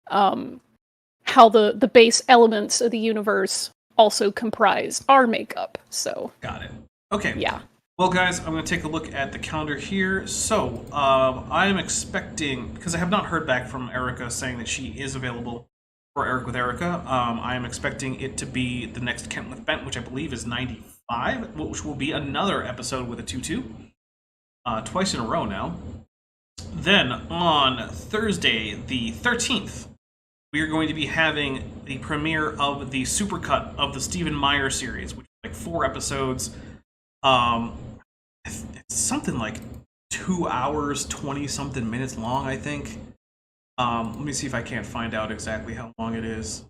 how the base elements of the universe also comprise our makeup. So got it. Okay. yeah. Well, guys, I'm going to take a look at the calendar here. So, I am expecting, because I have not heard back from Erica saying that she is available for Eric with Erica, I am expecting it to be the next Kent with Bent, which I believe is 95, which will be another episode with a 2-2, twice in a row now. Then, on Thursday, the 13th, we are going to be having the premiere of the supercut of the Stephen Meyer series, which is like 4 episodes. It's something like 2 hours, 20-something minutes long, I think. Let me see if I can't find out exactly how long it is.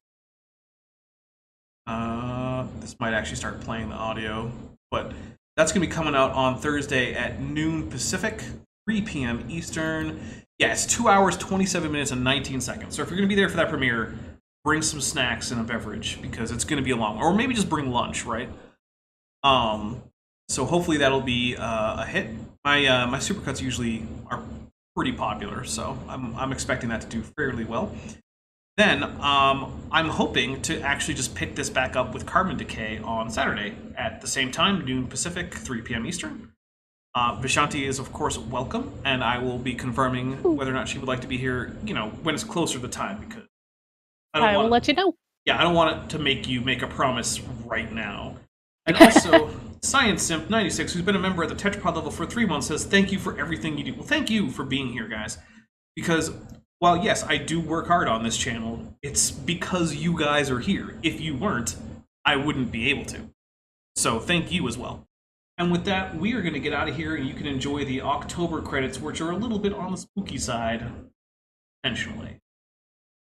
This might actually start playing the audio, but that's going to be coming out on Thursday at noon Pacific, 3 p.m. Eastern. Yeah, it's 2 hours, 27 minutes, and 19 seconds. So if you're going to be there for that premiere, bring some snacks and a beverage, because it's going to be a long one. Or maybe just bring lunch, right? So hopefully that'll be a hit. My supercuts usually are pretty popular, so I'm expecting that to do fairly well. Then I'm hoping to actually just pick this back up with Carbon Decay on Saturday at the same time, noon Pacific, 3 p.m. Eastern. Vishanti is of course welcome, and I will be confirming whether or not she would like to be here, when it's closer to the time, because I will let you know. Yeah, I don't want it to make you make a promise right now. And also, Science Simp 96, who's been a member at the Tetrapod level for 3 months, says, thank you for everything you do. Well, thank you for being here, guys. Because, while yes, I do work hard on this channel, it's because you guys are here. If you weren't, I wouldn't be able to. So, thank you as well. And with that, we are going to get out of here, and you can enjoy the October credits, which are a little bit on the spooky side, intentionally.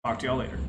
Talk to y'all later.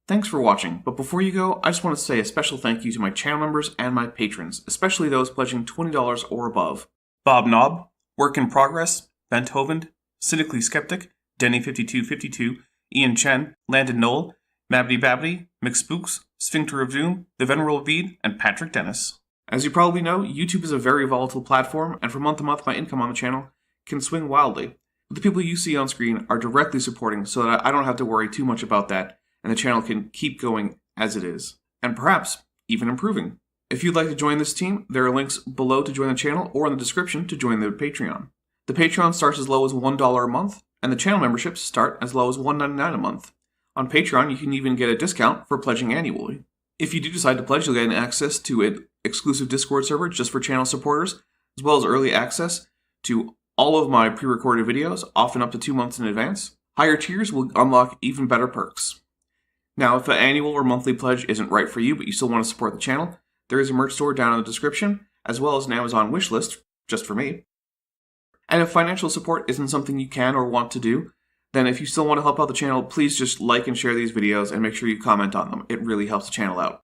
Thanks for watching, but before you go, I just want to say a special thank you to my channel members and my patrons, especially those pledging $20 or above. Bob Knob, Work in Progress, Benthoven, Cynically Skeptic, Denny5252, Ian Chen, Landon Knoll, Mabbity Babbity, McSpooks, Sphincter of Doom, The Venerable Veed, and Patrick Dennis. As you probably know, YouTube is a very volatile platform, and from month to month my income on the channel can swing wildly. But the people you see on screen are directly supporting, so that I don't have to worry too much about that, and the channel can keep going as it is, and perhaps even improving. If you'd like to join this team, there are links below to join the channel or in the description to join the Patreon. The Patreon starts as low as $1 a month, and the channel memberships start as low as $1.99 a month. On Patreon, you can even get a discount for pledging annually. If you do decide to pledge, you'll get access to an exclusive Discord server just for channel supporters, as well as early access to all of my pre-recorded videos, often up to 2 months in advance. Higher tiers will unlock even better perks. Now, if an annual or monthly pledge isn't right for you, but you still want to support the channel, there is a merch store down in the description, as well as an Amazon wishlist, just for me. And if financial support isn't something you can or want to do, then if you still want to help out the channel, please just like and share these videos and make sure you comment on them. It really helps the channel out.